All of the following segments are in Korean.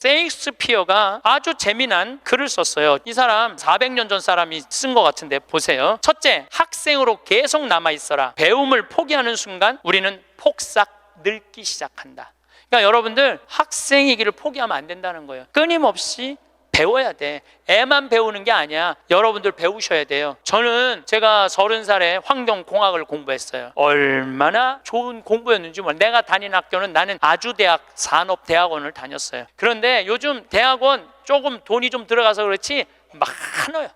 셰익스피어가 아주 재미난 글을 썼어요. 이 사람 400년 전 사람이 쓴 것 같은데 보세요. 첫째, 학생으로 계속 남아있어라. 배움을 포기하는 순간 우리는 폭삭 늙기 시작한다. 그러니까 여러분들 학생이기를 포기하면 안 된다는 거예요. 끊임없이 배워야 돼. 애만 배우는 게 아니야. 여러분들 배우셔야 돼요. 저는 제가 30살에 환경공학을 공부했어요. 얼마나 좋은 공부였는지 몰라. 내가 다닌 학교는 나는 아주대학 산업대학원을 다녔어요. 그런데 요즘 대학원 조금 돈이 좀 들어가서 그렇지 많아요.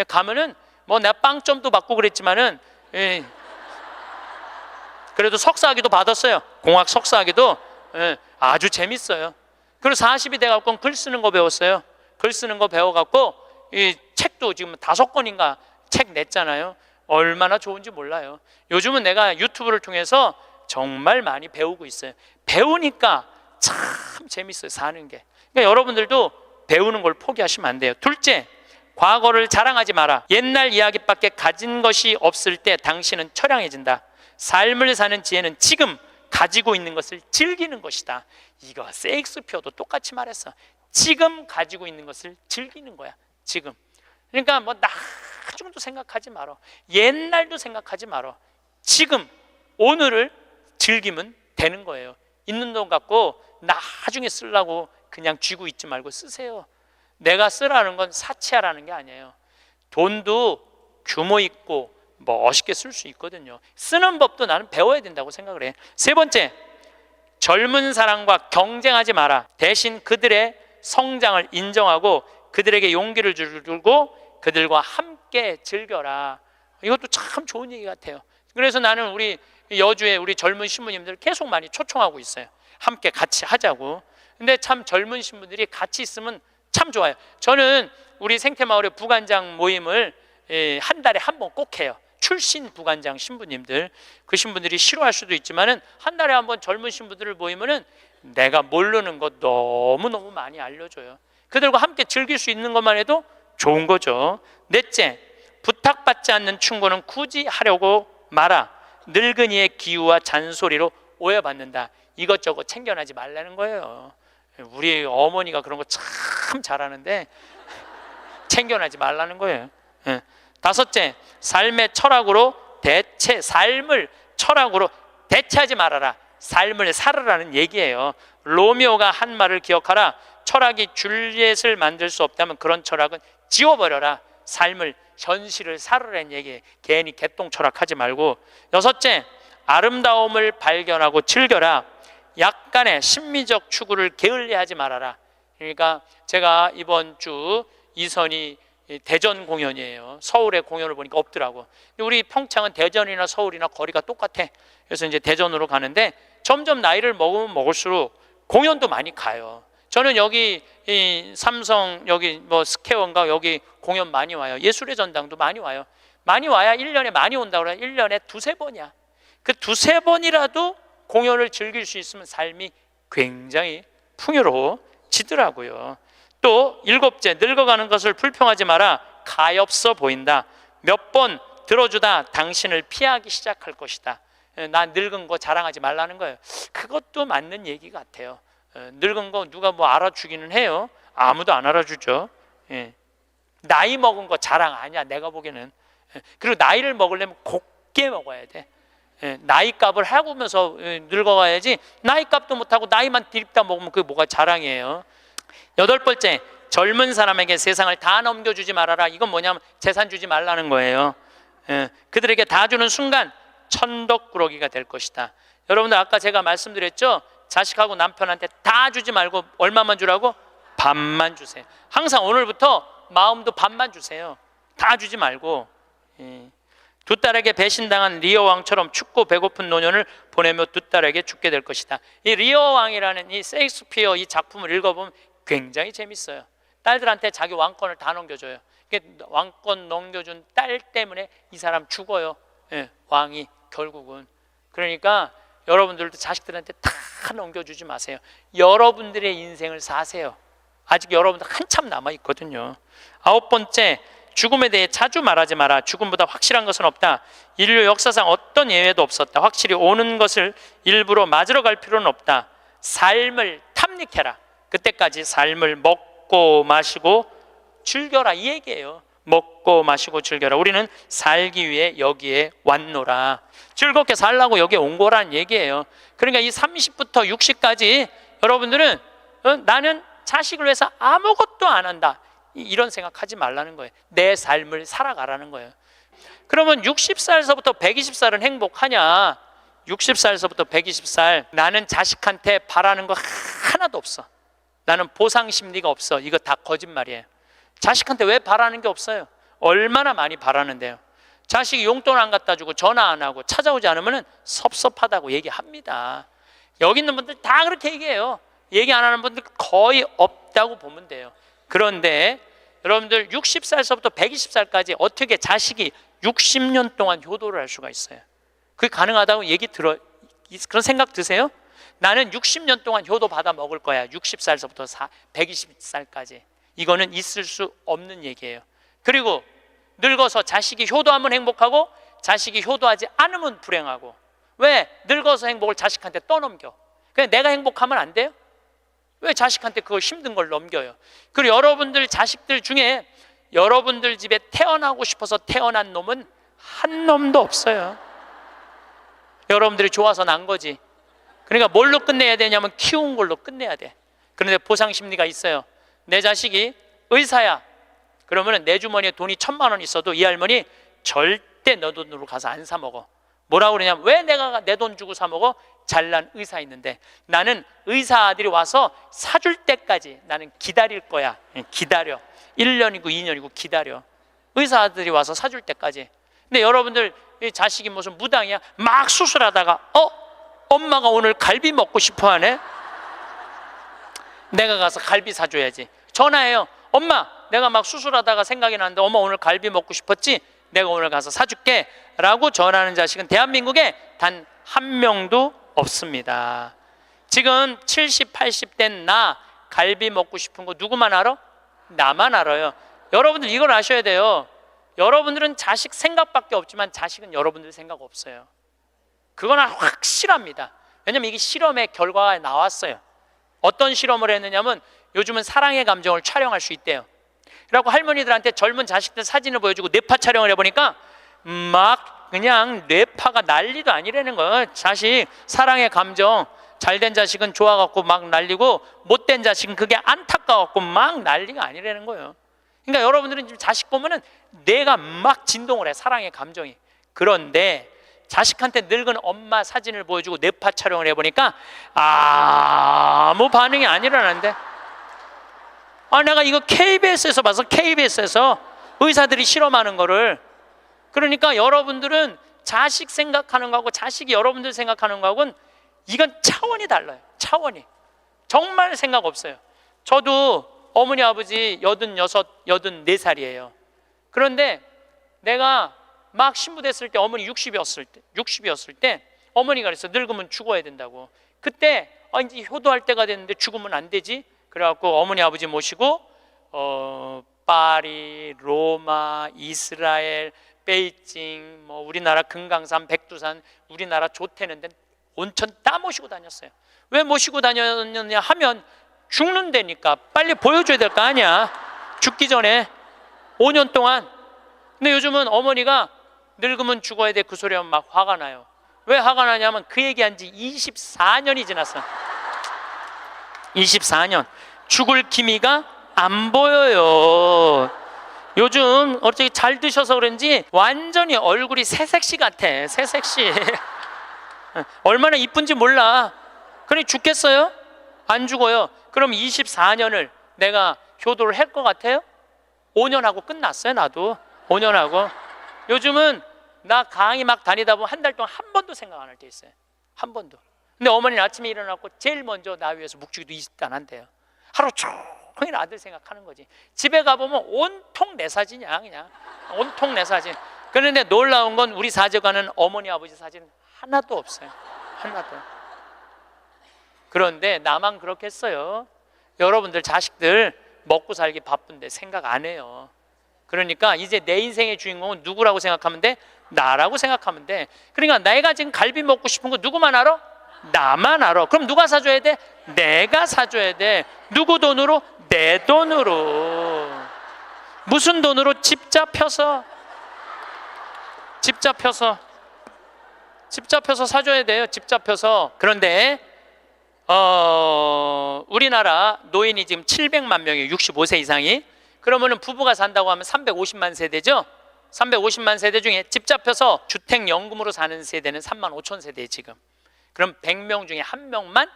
가면은 뭐 내가 빵점도 받고 그랬지만은 그래도 석사학위도 받았어요. 공학 석사학위도 아주 재밌어요. 그리고 40이 돼갖고 글 쓰는 거 배웠어요. 글 쓰는 거 배워갖고 이 책도 지금 5권인가 책 냈잖아요. 얼마나 좋은지 몰라요. 요즘은 내가 유튜브를 통해서 정말 많이 배우고 있어요. 배우니까 참 재밌어요, 사는 게. 그러니까 여러분들도 배우는 걸 포기하시면 안 돼요. 둘째, 과거를 자랑하지 마라. 옛날 이야기밖에 가진 것이 없을 때 당신은 처량해진다. 삶을 사는 지혜는 지금 가지고 있는 것을 즐기는 것이다. 이거 셰익스피어도 똑같이 말했어. 지금 가지고 있는 것을 즐기는 거야. 지금. 그러니까 뭐 나중도 생각하지 말어. 옛날도 생각하지 말어. 지금 오늘을 즐기면 되는 거예요. 있는 돈 갖고 나중에 쓰려고 그냥 쥐고 있지 말고 쓰세요. 내가 쓰라는 건 사치하라는 게 아니에요. 돈도 규모 있고 멋있게 쓸 수 있거든요. 쓰는 법도 나는 배워야 된다고 생각을 해. 세 번째, 젊은 사람과 경쟁하지 마라. 대신 그들의 성장을 인정하고 그들에게 용기를 주고 그들과 함께 즐겨라. 이것도 참 좋은 얘기 같아요. 그래서 나는 우리 여주에 우리 젊은 신부님들 계속 많이 초청하고 있어요. 함께 같이 하자고. 근데 참 젊은 신부들이 같이 있으면 참 좋아요. 저는 우리 생태마을의 부관장 모임을 한 달에 한 번 꼭 해요. 출신 부관장 신부님들, 그 신부들이 싫어할 수도 있지만은 한 달에 한 번 젊은 신부들을 모이면은 내가 모르는 것 너무너무 많이 알려줘요. 그들과 함께 즐길 수 있는 것만 해도 좋은 거죠. 넷째, 부탁받지 않는 충고는 굳이 하려고 마라. 늙은이의 기우와 잔소리로 오해받는다. 이것저것 챙겨나지 말라는 거예요. 우리 어머니가 그런 거 참 잘하는데 챙겨나지 말라는 거예요. 다섯째, 삶의 철학으로 삶을 철학으로 대체하지 말아라. 삶을 살으라는 얘기예요. 로미오가 한 말을 기억하라. 철학이 줄리엣을 만들 수 없다면 그런 철학은 지워버려라. 삶을, 현실을 살으라는 얘기예요. 괜히 개똥 철학하지 말고. 여섯째, 아름다움을 발견하고 즐겨라. 약간의 심미적 추구를 게을리하지 말아라. 그러니까 제가 이번 주 이선이 대전 공연이에요. 서울의 공연을 보니까 없더라고. 우리 평창은 대전이나 서울이나 거리가 똑같아. 그래서 이제 대전으로 가는데 점점 나이를 먹으면 먹을수록 공연도 많이 가요. 저는 여기 이 삼성 여기 뭐 스퀘어인가 여기 공연 많이 와요. 예술의 전당도 많이 와요. 많이 와야 1년에 많이 온다고 그래요. 1년에 두세 번이야. 그 두세 번이라도 공연을 즐길 수 있으면 삶이 굉장히 풍요로워지더라고요. 또 일곱째, 늙어가는 것을 불평하지 마라. 가엾어 보인다. 몇 번 들어주다 당신을 피하기 시작할 것이다. 나 늙은 거 자랑하지 말라는 거예요. 그것도 맞는 얘기 같아요. 늙은 거 누가 뭐 알아주기는 해요. 아무도 안 알아주죠. 나이 먹은 거 자랑 아니야, 내가 보기에는. 그리고 나이를 먹으려면 곱게 먹어야 돼. 나이값을 하고면서 늙어가야지. 나이값도 못하고 나이만 디립다 먹으면 그게 뭐가 자랑이에요. 여덟 번째, 젊은 사람에게 세상을 다 넘겨주지 말아라. 이건 뭐냐면 재산 주지 말라는 거예요. 그들에게 다 주는 순간 천덕꾸러기가 될 것이다. 여러분들 아까 제가 말씀드렸죠. 자식하고 남편한테 다 주지 말고 얼마만 주라고? 반만 주세요. 항상 오늘부터 마음도 반만 주세요. 다 주지 말고. 두 딸에게 배신당한 리어 왕처럼 춥고 배고픈 노년을 보내며 두 딸에게 죽게 될 것이다. 이 리어 왕이라는 이 셰익스피어 이 작품을 읽어보면 굉장히 재밌어요. 딸들한테 자기 왕권을 다 넘겨줘요. 왕권 넘겨준 딸 때문에 이 사람 죽어요. 왕이 결국은. 그러니까 여러분들도 자식들한테 다 넘겨주지 마세요. 여러분들의 인생을 사세요. 아직 여러분들 한참 남아있거든요. 아홉 번째, 죽음에 대해 자주 말하지 마라. 죽음보다 확실한 것은 없다. 인류 역사상 어떤 예외도 없었다. 확실히 오는 것을 일부러 맞으러 갈 필요는 없다. 삶을 탐닉해라. 그때까지 삶을 먹고 마시고 즐겨라 이 얘기예요. 먹고 마시고 즐겨라. 우리는 살기 위해 여기에 왔노라. 즐겁게 살라고 여기에 온 거란 얘기예요. 그러니까 이 30부터 60까지 여러분들은 나는 자식을 위해서 아무것도 안 한다, 이런 생각하지 말라는 거예요. 내 삶을 살아가라는 거예요. 그러면 60살서부터 120살은 행복하냐? 60살서부터 120살 나는 자식한테 바라는 거 하나도 없어. 나는 보상 심리가 없어. 이거 다 거짓말이에요. 자식한테 왜 바라는 게 없어요? 얼마나 많이 바라는데요. 자식이 용돈 안 갖다 주고 전화 안 하고 찾아오지 않으면 섭섭하다고 얘기합니다. 여기 있는 분들 다 그렇게 얘기해요. 얘기 안 하는 분들 거의 없다고 보면 돼요. 그런데 여러분들 60살서부터 120살까지 어떻게 자식이 60년 동안 효도를 할 수가 있어요? 그게 가능하다고 얘기 들어, 그런 생각 드세요? 나는 60년 동안 효도 받아 먹을 거야. 60살서부터 120살까지. 이거는 있을 수 없는 얘기예요. 그리고 늙어서 자식이 효도하면 행복하고 자식이 효도하지 않으면 불행하고. 왜? 늙어서 행복을 자식한테 떠넘겨. 그냥 내가 행복하면 안 돼요? 왜 자식한테 그거 힘든 걸 넘겨요? 그리고 여러분들 자식들 중에 여러분들 집에 태어나고 싶어서 태어난 놈은 한 놈도 없어요. 여러분들이 좋아서 난 거지. 그러니까 뭘로 끝내야 되냐면 키운 걸로 끝내야 돼. 그런데 보상 심리가 있어요. 내 자식이 의사야. 그러면 내 주머니에 돈이 1,000만 원 있어도 이 할머니 절대 너 돈으로 가서 안 사 먹어. 뭐라고 그러냐면, 왜 내가 내 돈 주고 사 먹어? 잘난 의사 있는데. 나는 의사 아들이 와서 사줄 때까지 나는 기다릴 거야. 기다려. 1년이고 2년이고 기다려. 의사 아들이 와서 사줄 때까지. 근데 여러분들 자식이 무슨 무당이야? 막 수술하다가 엄마가 오늘 갈비 먹고 싶어 하네? 내가 가서 갈비 사줘야지. 전화해요. 엄마, 내가 막 수술하다가 생각이 나는데 엄마 오늘 갈비 먹고 싶었지? 내가 오늘 가서 사줄게 라고 전화하는 자식은 대한민국에 단 한 명도 없습니다. 지금 70, 80 된 나 갈비 먹고 싶은 거 누구만 알아? 나만 알아요. 여러분들 이걸 아셔야 돼요. 여러분들은 자식 생각밖에 없지만 자식은 여러분들 생각 없어요. 그건 확실합니다. 왜냐면 이게 실험의 결과가 나왔어요. 어떤 실험을 했느냐면 요즘은 사랑의 감정을 촬영할 수 있대요. 그래갖고 할머니들한테 젊은 자식들 사진을 보여주고 뇌파 촬영을 해보니까 막 그냥 뇌파가 난리도 아니라는 거예요. 자식 사랑의 감정, 잘된 자식은 좋아갖고 막 난리고 못된 자식은 그게 안타까워갖고 막 난리가 아니라는 거예요. 그러니까 여러분들은 지금 자식 보면은 뇌가 막 진동을 해, 사랑의 감정이. 그런데 자식한테 늙은 엄마 사진을 보여주고 뇌파 촬영을 해보니까 아무 반응이 안 일어나는데, 내가 이거 KBS에서 봐서, KBS에서 의사들이 실험하는 거를. 그러니까 여러분들은 자식 생각하는 거하고 자식이 여러분들 생각하는 거하고는 이건 차원이 달라요. 차원이 정말 생각 없어요. 저도 어머니 아버지 86, 84살이에요 그런데 내가 막 신부됐을 때 어머니 60이었을 때 어머니가 그랬어. 늙으면 죽어야 된다고. 그때 이제 효도할 때가 됐는데 죽으면 안 되지. 그래갖고 어머니 아버지 모시고 파리, 로마, 이스라엘, 베이징, 우리나라 금강산, 백두산, 우리나라 좋다는 데 온천 다 모시고 다녔어요. 왜 모시고 다녔느냐 하면 죽는다니까. 빨리 보여줘야 될 거 아니야, 죽기 전에 5년 동안. 근데 요즘은 어머니가 늙으면 죽어야 돼 그 소리 하면 막 화가 나요. 왜 화가 나냐면 그 얘기한 지 24년이 지났어. 24년 죽을 기미가 안 보여요. 요즘 어떻게 잘 드셔서 그런지 완전히 얼굴이 새색시 같아. 새색시. 얼마나 이쁜지 몰라. 그러니 죽겠어요? 안 죽어요. 그럼 24년을 내가 효도를 할 것 같아요? 5년 하고 끝났어요. 나도 5년 하고. 요즘은 나 강의 막 다니다 보면 한 달 동안 한 번도 생각 안 할 때 있어요. 한 번도. 근데 어머니는 아침에 일어나고 제일 먼저 나 위해서 묵주기도 20단 한대요. 하루 종일 아들 생각하는 거지. 집에 가보면 온통 내 사진이야. 그냥 온통 내 사진. 그런데 놀라운 건 우리 사제관은 어머니 아버지 사진 하나도 없어요. 하나도. 그런데 나만 그렇겠어요? 여러분들 자식들 먹고 살기 바쁜데 생각 안 해요. 그러니까 이제 내 인생의 주인공은 누구라고 생각하면 돼? 나라고 생각하면 돼. 그러니까 내가 지금 갈비 먹고 싶은 거 누구만 알아? 나만 알아. 그럼 누가 사줘야 돼? 내가 사줘야 돼. 누구 돈으로? 내 돈으로. 무슨 돈으로? 집 잡혀서 사줘야 돼요. 집 잡혀서. 그런데 우리나라 노인이 지금 700만 명이에요. 65세 이상이. 그러면은 부부가 산다고 하면 350만 세대죠. 350만 세대 중에 집 잡혀서 주택연금으로 사는 세대는 3만 5천 세대예요 지금. 그럼 100명 중에 1명만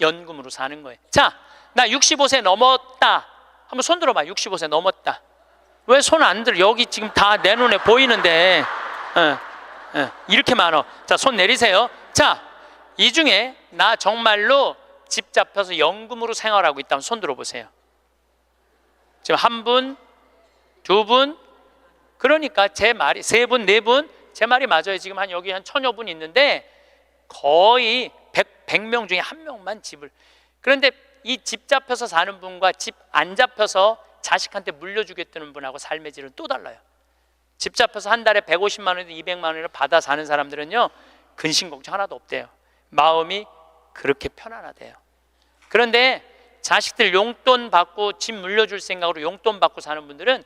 연금으로 사는 거예요. 자, 나 65세 넘었다. 한번 손 들어봐. 65세 넘었다. 왜 손 안 들어? 여기 지금 다 내 눈에 보이는데 이렇게 많어. 자, 손 내리세요. 자, 이 중에 나 정말로 집 잡혀서 연금으로 생활하고 있다면 손 들어보세요. 지금 한 분, 두 분, 그러니까 제 말이 세 분, 네 분, 제 말이 맞아요. 지금 여기 한 1000여 분 있는데 거의 100명 중에 1명만 집을. 그런데 이 집 잡혀서 사는 분과 집 안 잡혀서 자식한테 물려주겠다는 분하고 삶의 질은 또 달라요. 집 잡혀서 한 달에 150만 원이든 200만 원을 받아 사는 사람들은요, 근심 걱정 하나도 없대요. 마음이 그렇게 편안하대요. 그런데 자식들 용돈 받고 집 물려줄 생각으로 용돈 받고 사는 분들은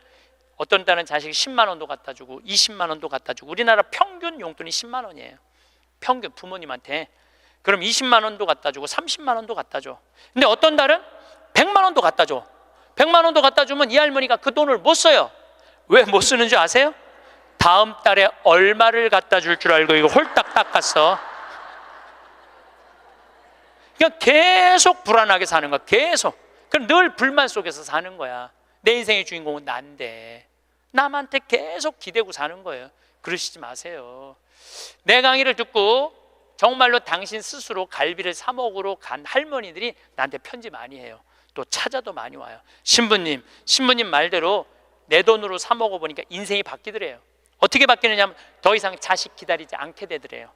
어떤 딸은 자식이 10만 원도 갖다 주고 20만 원도 갖다 주고. 우리나라 평균 용돈이 10만 원이에요. 평균 부모님한테. 그럼 20만 원도 갖다 주고 30만 원도 갖다 줘. 근데 어떤 달은 100만 원도 갖다 줘. 100만 원도 갖다 주면 이 할머니가 그 돈을 못 써요. 왜 못 쓰는 줄 아세요? 다음 달에 얼마를 갖다 줄 줄 알고 이거 홀딱 닦았어. 그냥 계속 불안하게 사는 거야. 계속. 그럼 늘 불만 속에서 사는 거야. 내 인생의 주인공은 난데 남한테 계속 기대고 사는 거예요. 그러시지 마세요. 내 강의를 듣고 정말로 당신 스스로 갈비를 사 먹으러 간 할머니들이 나한테 편지 많이 해요. 또 찾아도 많이 와요. 신부님 말대로 내 돈으로 사 먹어보니까 인생이 바뀌더래요. 어떻게 바뀌느냐면 더 이상 자식 기다리지 않게 되더래요.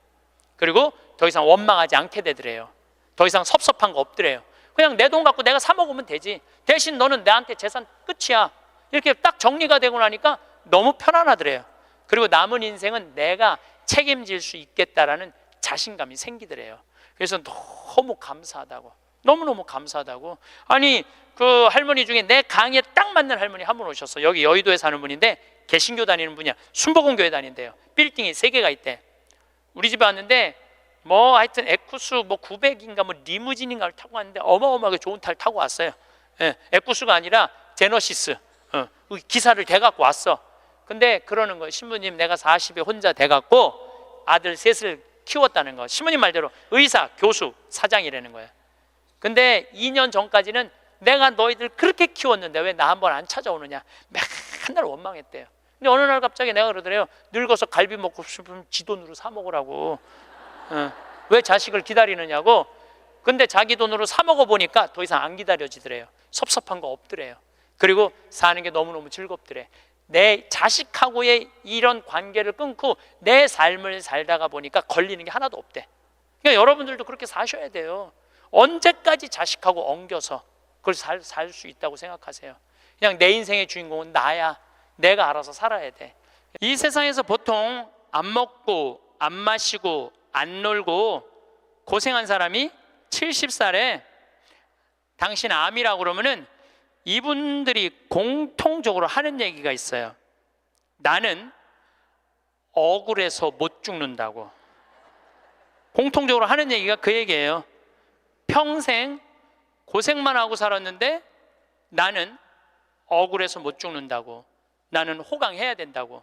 그리고 더 이상 원망하지 않게 되더래요. 더 이상 섭섭한 거 없더래요. 그냥 내 돈 갖고 내가 사 먹으면 되지. 대신 너는 나한테 재산 끝이야. 이렇게 딱 정리가 되고 나니까 너무 편안하더래요. 그리고 남은 인생은 내가 책임질 수 있겠다라는 자신감이 생기더래요. 그래서 너무 감사하다고. 너무너무 감사하다고. 아니, 그 할머니 중에 내 강의에 딱 맞는 할머니 한 분 오셨어. 여기 여의도에 사는 분인데 개신교 다니는 분이야. 순복음교회 다닌대요. 빌딩이 3개가 있대. 우리 집에 왔는데 뭐 하여튼 에쿠스 뭐 900인가 뭐 리무진인가를 타고 왔는데 어마어마하게 좋은 차를 타고 왔어요. 예, 에쿠스가 아니라 제너시스. 기사를 대갖고 왔어. 근데 그러는 거예요. 신부님, 내가 40에 혼자 돼갖고 아들 셋을 키웠다는 거. 신부님 말대로 의사, 교수, 사장이라는 거예요. 근데 2년 전까지는 내가 너희들 그렇게 키웠는데 왜 나 한번 안 찾아오느냐, 맨날 원망했대요. 근데 어느 날 갑자기 내가 그러더래요. 늙어서 갈비 먹고 싶으면 지 돈으로 사 먹으라고. 왜 자식을 기다리느냐고. 근데 자기 돈으로 사 먹어보니까 더 이상 안 기다려지더래요. 섭섭한 거 없더래요. 그리고 사는 게 너무너무 즐겁더래. 내 자식하고의 이런 관계를 끊고 내 삶을 살다가 보니까 걸리는 게 하나도 없대. 그러니까 여러분들도 그렇게 사셔야 돼요. 언제까지 자식하고 엉겨서 그걸 살 수 있다고 생각하세요? 그냥 내 인생의 주인공은 나야. 내가 알아서 살아야 돼. 이 세상에서 보통 안 먹고 안 마시고 안 놀고 고생한 사람이 70살에 당신 암이라고 그러면은 이분들이 공통적으로 하는 얘기가 있어요. 나는 억울해서 못 죽는다고. 공통적으로 하는 얘기가 그 얘기예요. 평생 고생만 하고 살았는데 나는 억울해서 못 죽는다고. 나는 호강해야 된다고.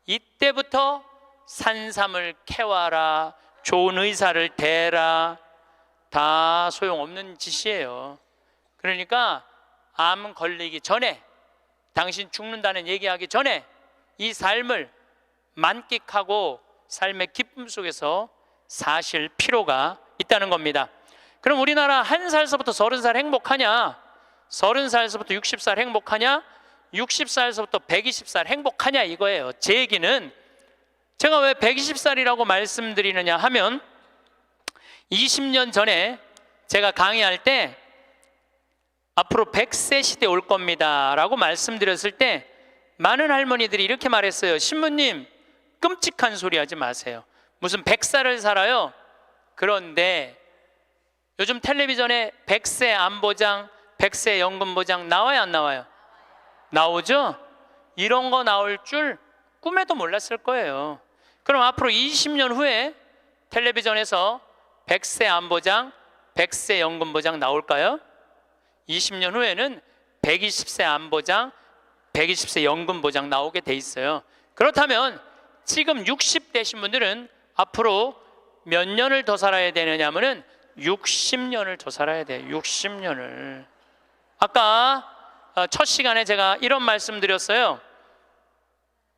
이때부터 산삼을 캐와라, 좋은 의사를 대라, 다 소용없는 짓이에요. 그러니까 암 걸리기 전에, 당신 죽는다는 얘기하기 전에 이 삶을 만끽하고 삶의 기쁨 속에서 사실 필요가 있다는 겁니다. 그럼 우리나라 1살서부터 30살 행복하냐? 30살서부터 60살 행복하냐? 60살서부터 120살 행복하냐 이거예요. 제 얘기는 제가 왜 120살이라고 말씀드리느냐 하면 20년 전에 제가 강의할 때 앞으로 100세 시대 올 겁니다 라고 말씀드렸을 때 많은 할머니들이 이렇게 말했어요. 신부님, 끔찍한 소리 하지 마세요. 무슨 100살을 살아요? 그런데 요즘 텔레비전에 100세 안보장, 100세 연금보장 나와요, 안 나와요? 나오죠? 이런 거 나올 줄 꿈에도 몰랐을 거예요. 그럼 앞으로 20년 후에 텔레비전에서 100세 안보장, 100세 연금보장 나올까요? 20년 후에는 120세 안보장, 120세 연금보장 나오게 돼 있어요. 그렇다면 지금 60대신 분들은 앞으로 몇 년을 더 살아야 되느냐면은 60년을 더 살아야 돼요. 60년을. 아까 첫 시간에 제가 이런 말씀 드렸어요.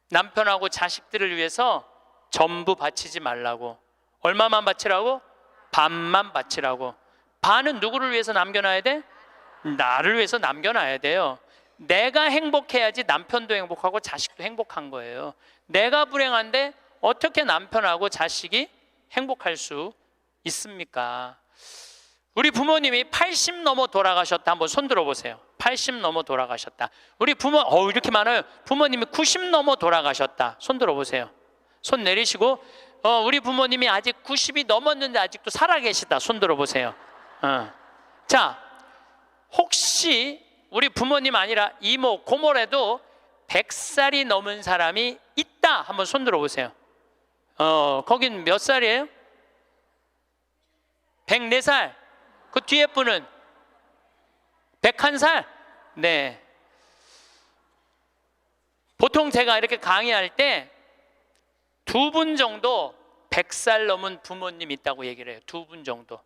남편하고 자식들을 위해서 전부 바치지 말라고. 얼마만 바치라고? 반만 바치라고. 반은 누구를 위해서 남겨놔야 돼? 나를 위해서 남겨놔야 돼요. 내가 행복해야지 남편도 행복하고 자식도 행복한 거예요. 내가 불행한데 어떻게 남편하고 자식이 행복할 수 있습니까? 우리 부모님이 80 넘어 돌아가셨다. 한번 손 들어보세요. 80 넘어 돌아가셨다. 우리 부모, 이렇게 많아요. 부모님이 90 넘어 돌아가셨다. 손 들어보세요. 손 내리시고, 우리 부모님이 아직 90이 넘었는데 아직도 살아계시다. 손 들어보세요. 자, 혹시 우리 부모님 아니라 이모, 고모라도 100살이 넘은 사람이 있다. 한번 손 들어보세요. 거긴 몇 살이에요? 104살. 그 뒤에 분은 101살? 네. 보통 제가 이렇게 강의할 때 2분 정도 100살 넘은 부모님 있다고 얘기를 해요. 2분 정도.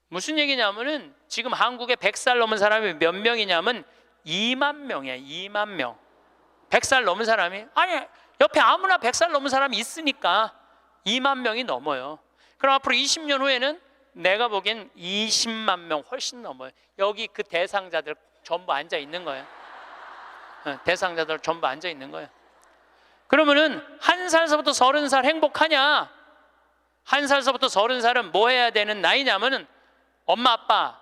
무슨 얘기냐면은 지금 한국에 100살 넘은 사람이 몇 명이냐면 2만 명이에요. 2만 명. 100살 넘은 사람이, 아니 옆에 아무나 100살 넘은 사람이 있으니까 2만 명이 넘어요. 그럼 앞으로 20년 후에는 내가 보기엔 20만 명 훨씬 넘어요. 여기 그 대상자들 전부 앉아 있는 거예요. 대상자들 전부 앉아 있는 거예요. 그러면은 1살서부터 30살 행복하냐? 1살서부터 30살은 뭐 해야 되는 나이냐면은 엄마 아빠,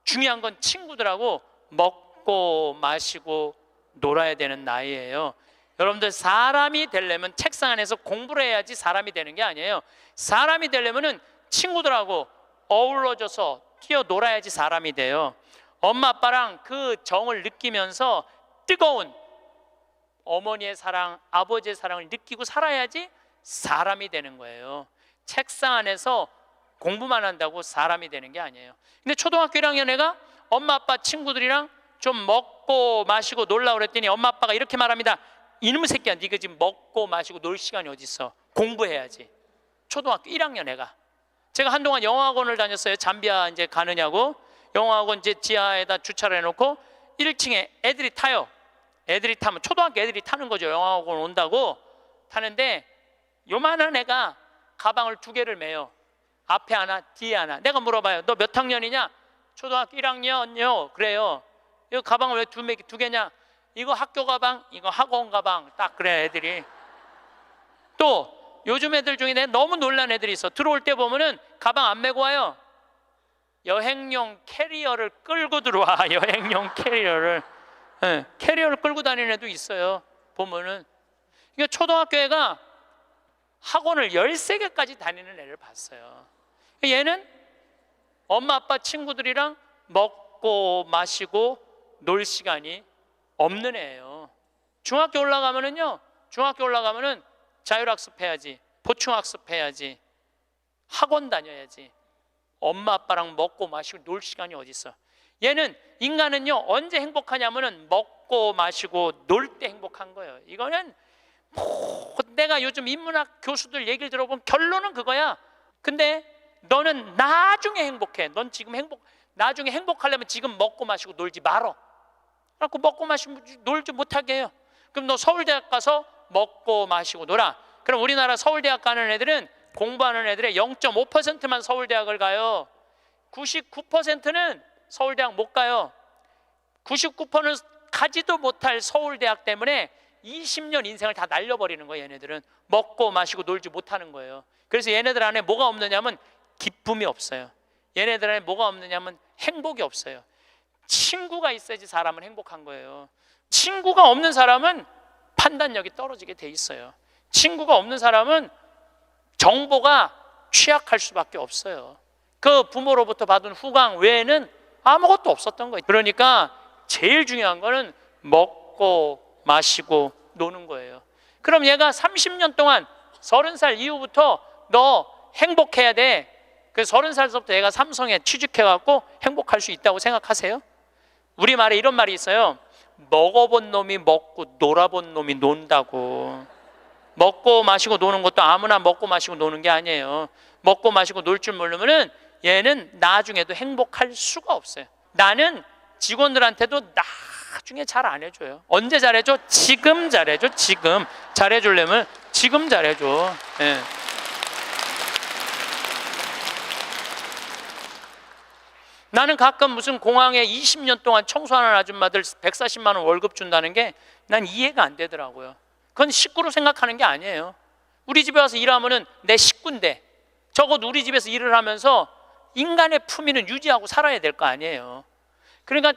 중요한 건 친구들하고 먹고 마시고 놀아야 되는 나이예요. 여러분들, 사람이 되려면 책상 안에서 공부를 해야지 사람이 되는 게 아니에요. 사람이 되려면은 친구들하고 어우러져서 뛰어놀아야지 사람이 돼요. 엄마 아빠랑 그 정을 느끼면서 뜨거운 어머니의 사랑, 아버지의 사랑을 느끼고 살아야지 사람이 되는 거예요. 책상 안에서 공부만 한다고 사람이 되는 게 아니에요. 근데 초등학교 1학년 애가 엄마 아빠 친구들이랑 좀 먹고 마시고 놀라 그랬더니 엄마 아빠가 이렇게 말합니다. 이놈의 새끼야, 네가 지금 먹고 마시고 놀 시간이 어디 있어? 공부해야지. 초등학교 1학년 애가. 제가 한동안 영어학원을 다녔어요. 잠비아 이제 가느냐고. 영어학원 이제 지하에다 주차를 해놓고 1층에 애들이 타요. 애들이 타면 초등학교 애들이 타는 거죠. 영어학원 온다고 타는데 요만한 애가 가방을 2개를 메요. 앞에 하나, 뒤에 하나. 내가 물어봐요. 너 몇 학년이냐? 초등학교 1학년요. 그래요. 이거 가방을 왜 2개냐? 이거 학교 가방, 이거 학원 가방. 딱 그래 애들이. 또 요즘 애들 중에 내가 너무 놀란 애들이 있어. 들어올 때 보면은 가방 안 메고 와요. 여행용 캐리어를 끌고 들어와. 여행용 캐리어를. 네, 캐리어를 끌고 다니는 애도 있어요. 보면은. 이게 초등학교 애가 학원을 13개까지 다니는 애를 봤어요. 얘는 엄마 아빠 친구들이랑 먹고 마시고 놀 시간이 없는 애예요. 중학교 올라가면은요, 중학교 올라가면은 자율학습 해야지, 보충학습 해야지, 학원 다녀야지. 엄마 아빠랑 먹고 마시고 놀 시간이 어디 있어? 얘는, 인간은요 언제 행복하냐면은 먹고 마시고 놀 때 행복한 거예요. 이거는 내가 요즘 인문학 교수들 얘기를 들어보면 결론은 그거야. 근데 너는 나중에 행복해. 넌 지금 나중에 행복하려면 지금 먹고 마시고 놀지 말어. 그래갖고 먹고 마시고 놀지 못하게 해요. 그럼 너 서울대학 가서 먹고 마시고 놀아. 그럼 우리나라 서울대학 가는 애들은, 공부하는 애들의 0.5%만 서울대학을 가요. 99%는 서울대학 못 가요. 99%는 가지도 못할 서울대학 때문에 20년 인생을 다 날려버리는 거예요. 얘네들은 먹고 마시고 놀지 못하는 거예요. 그래서 얘네들 안에 뭐가 없느냐면 기쁨이 없어요. 얘네들 안에 뭐가 없느냐면 행복이 없어요. 친구가 있어야지 사람은 행복한 거예요. 친구가 없는 사람은 판단력이 떨어지게 돼 있어요. 친구가 없는 사람은 정보가 취약할 수밖에 없어요. 그 부모로부터 받은 후광 외에는 아무것도 없었던 거예요. 그러니까 제일 중요한 거는 먹고 마시고 노는 거예요. 그럼 얘가 30년 동안 30살 이후부터 너 행복해야 돼. 그 30살부터 얘가 삼성에 취직해갖고 행복할 수 있다고 생각하세요? 우리말에 이런 말이 있어요. 먹어본 놈이 먹고 놀아본 놈이 논다고. 먹고 마시고 노는 것도 아무나 먹고 마시고 노는 게 아니에요. 먹고 마시고 놀 줄 모르면은 얘는 나중에도 행복할 수가 없어요. 나는 직원들한테도 나중에 잘 안 해줘요. 언제 잘해줘? 지금 잘해줘. 지금 잘해주려면 지금 잘해줘. 예. 나는 가끔 무슨 공항에 20년 동안 청소하는 아줌마들 140만 원 월급 준다는 게 난 이해가 안 되더라고요. 그건 식구로 생각하는 게 아니에요. 우리 집에 와서 일하면은 내 식구인데 적어도 우리 집에서 일을 하면서 인간의 품위는 유지하고 살아야 될 거 아니에요. 그러니까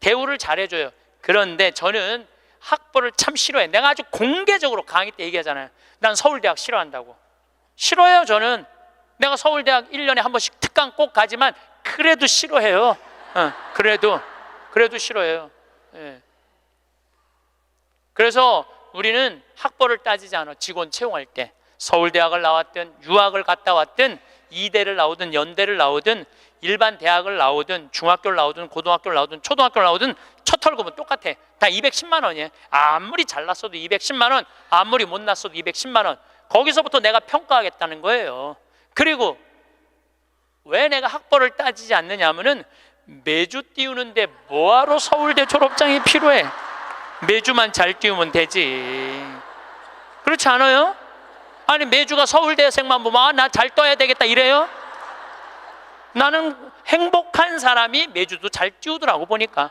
대우를 잘해줘요. 그런데 저는 학벌을 참 싫어해. 내가 아주 공개적으로 강의 때 얘기하잖아요. 난 서울대학 싫어한다고. 싫어해요. 저는 내가 서울대학 1년에 한 번씩 특강 꼭 가지만 그래도 싫어해요. 그래도 싫어해요. 예. 그래서 우리는 학벌을 따지지 않아. 직원 채용할 때 서울대학을 나왔든 유학을 갔다 왔든 이대를 나오든 연대를 나오든 일반 대학을 나오든 중학교를 나오든 고등학교를 나오든 초등학교를 나오든 첫 월급은 똑같아. 다 210만 원이에요. 아무리 잘났어도 210만 원, 아무리 못났어도 210만 원. 거기서부터 내가 평가하겠다는 거예요. 그리고 왜 내가 학벌을 따지지 않느냐 하면은 매주 띄우는데 뭐하러 서울대 졸업장이 필요해? 매주만 잘 띄우면 되지. 그렇지 않아요? 아니 매주가 서울대생만 보면 나 잘 떠야 되겠다 이래요? 나는 행복한 사람이 매주도 잘 띄우더라고 보니까.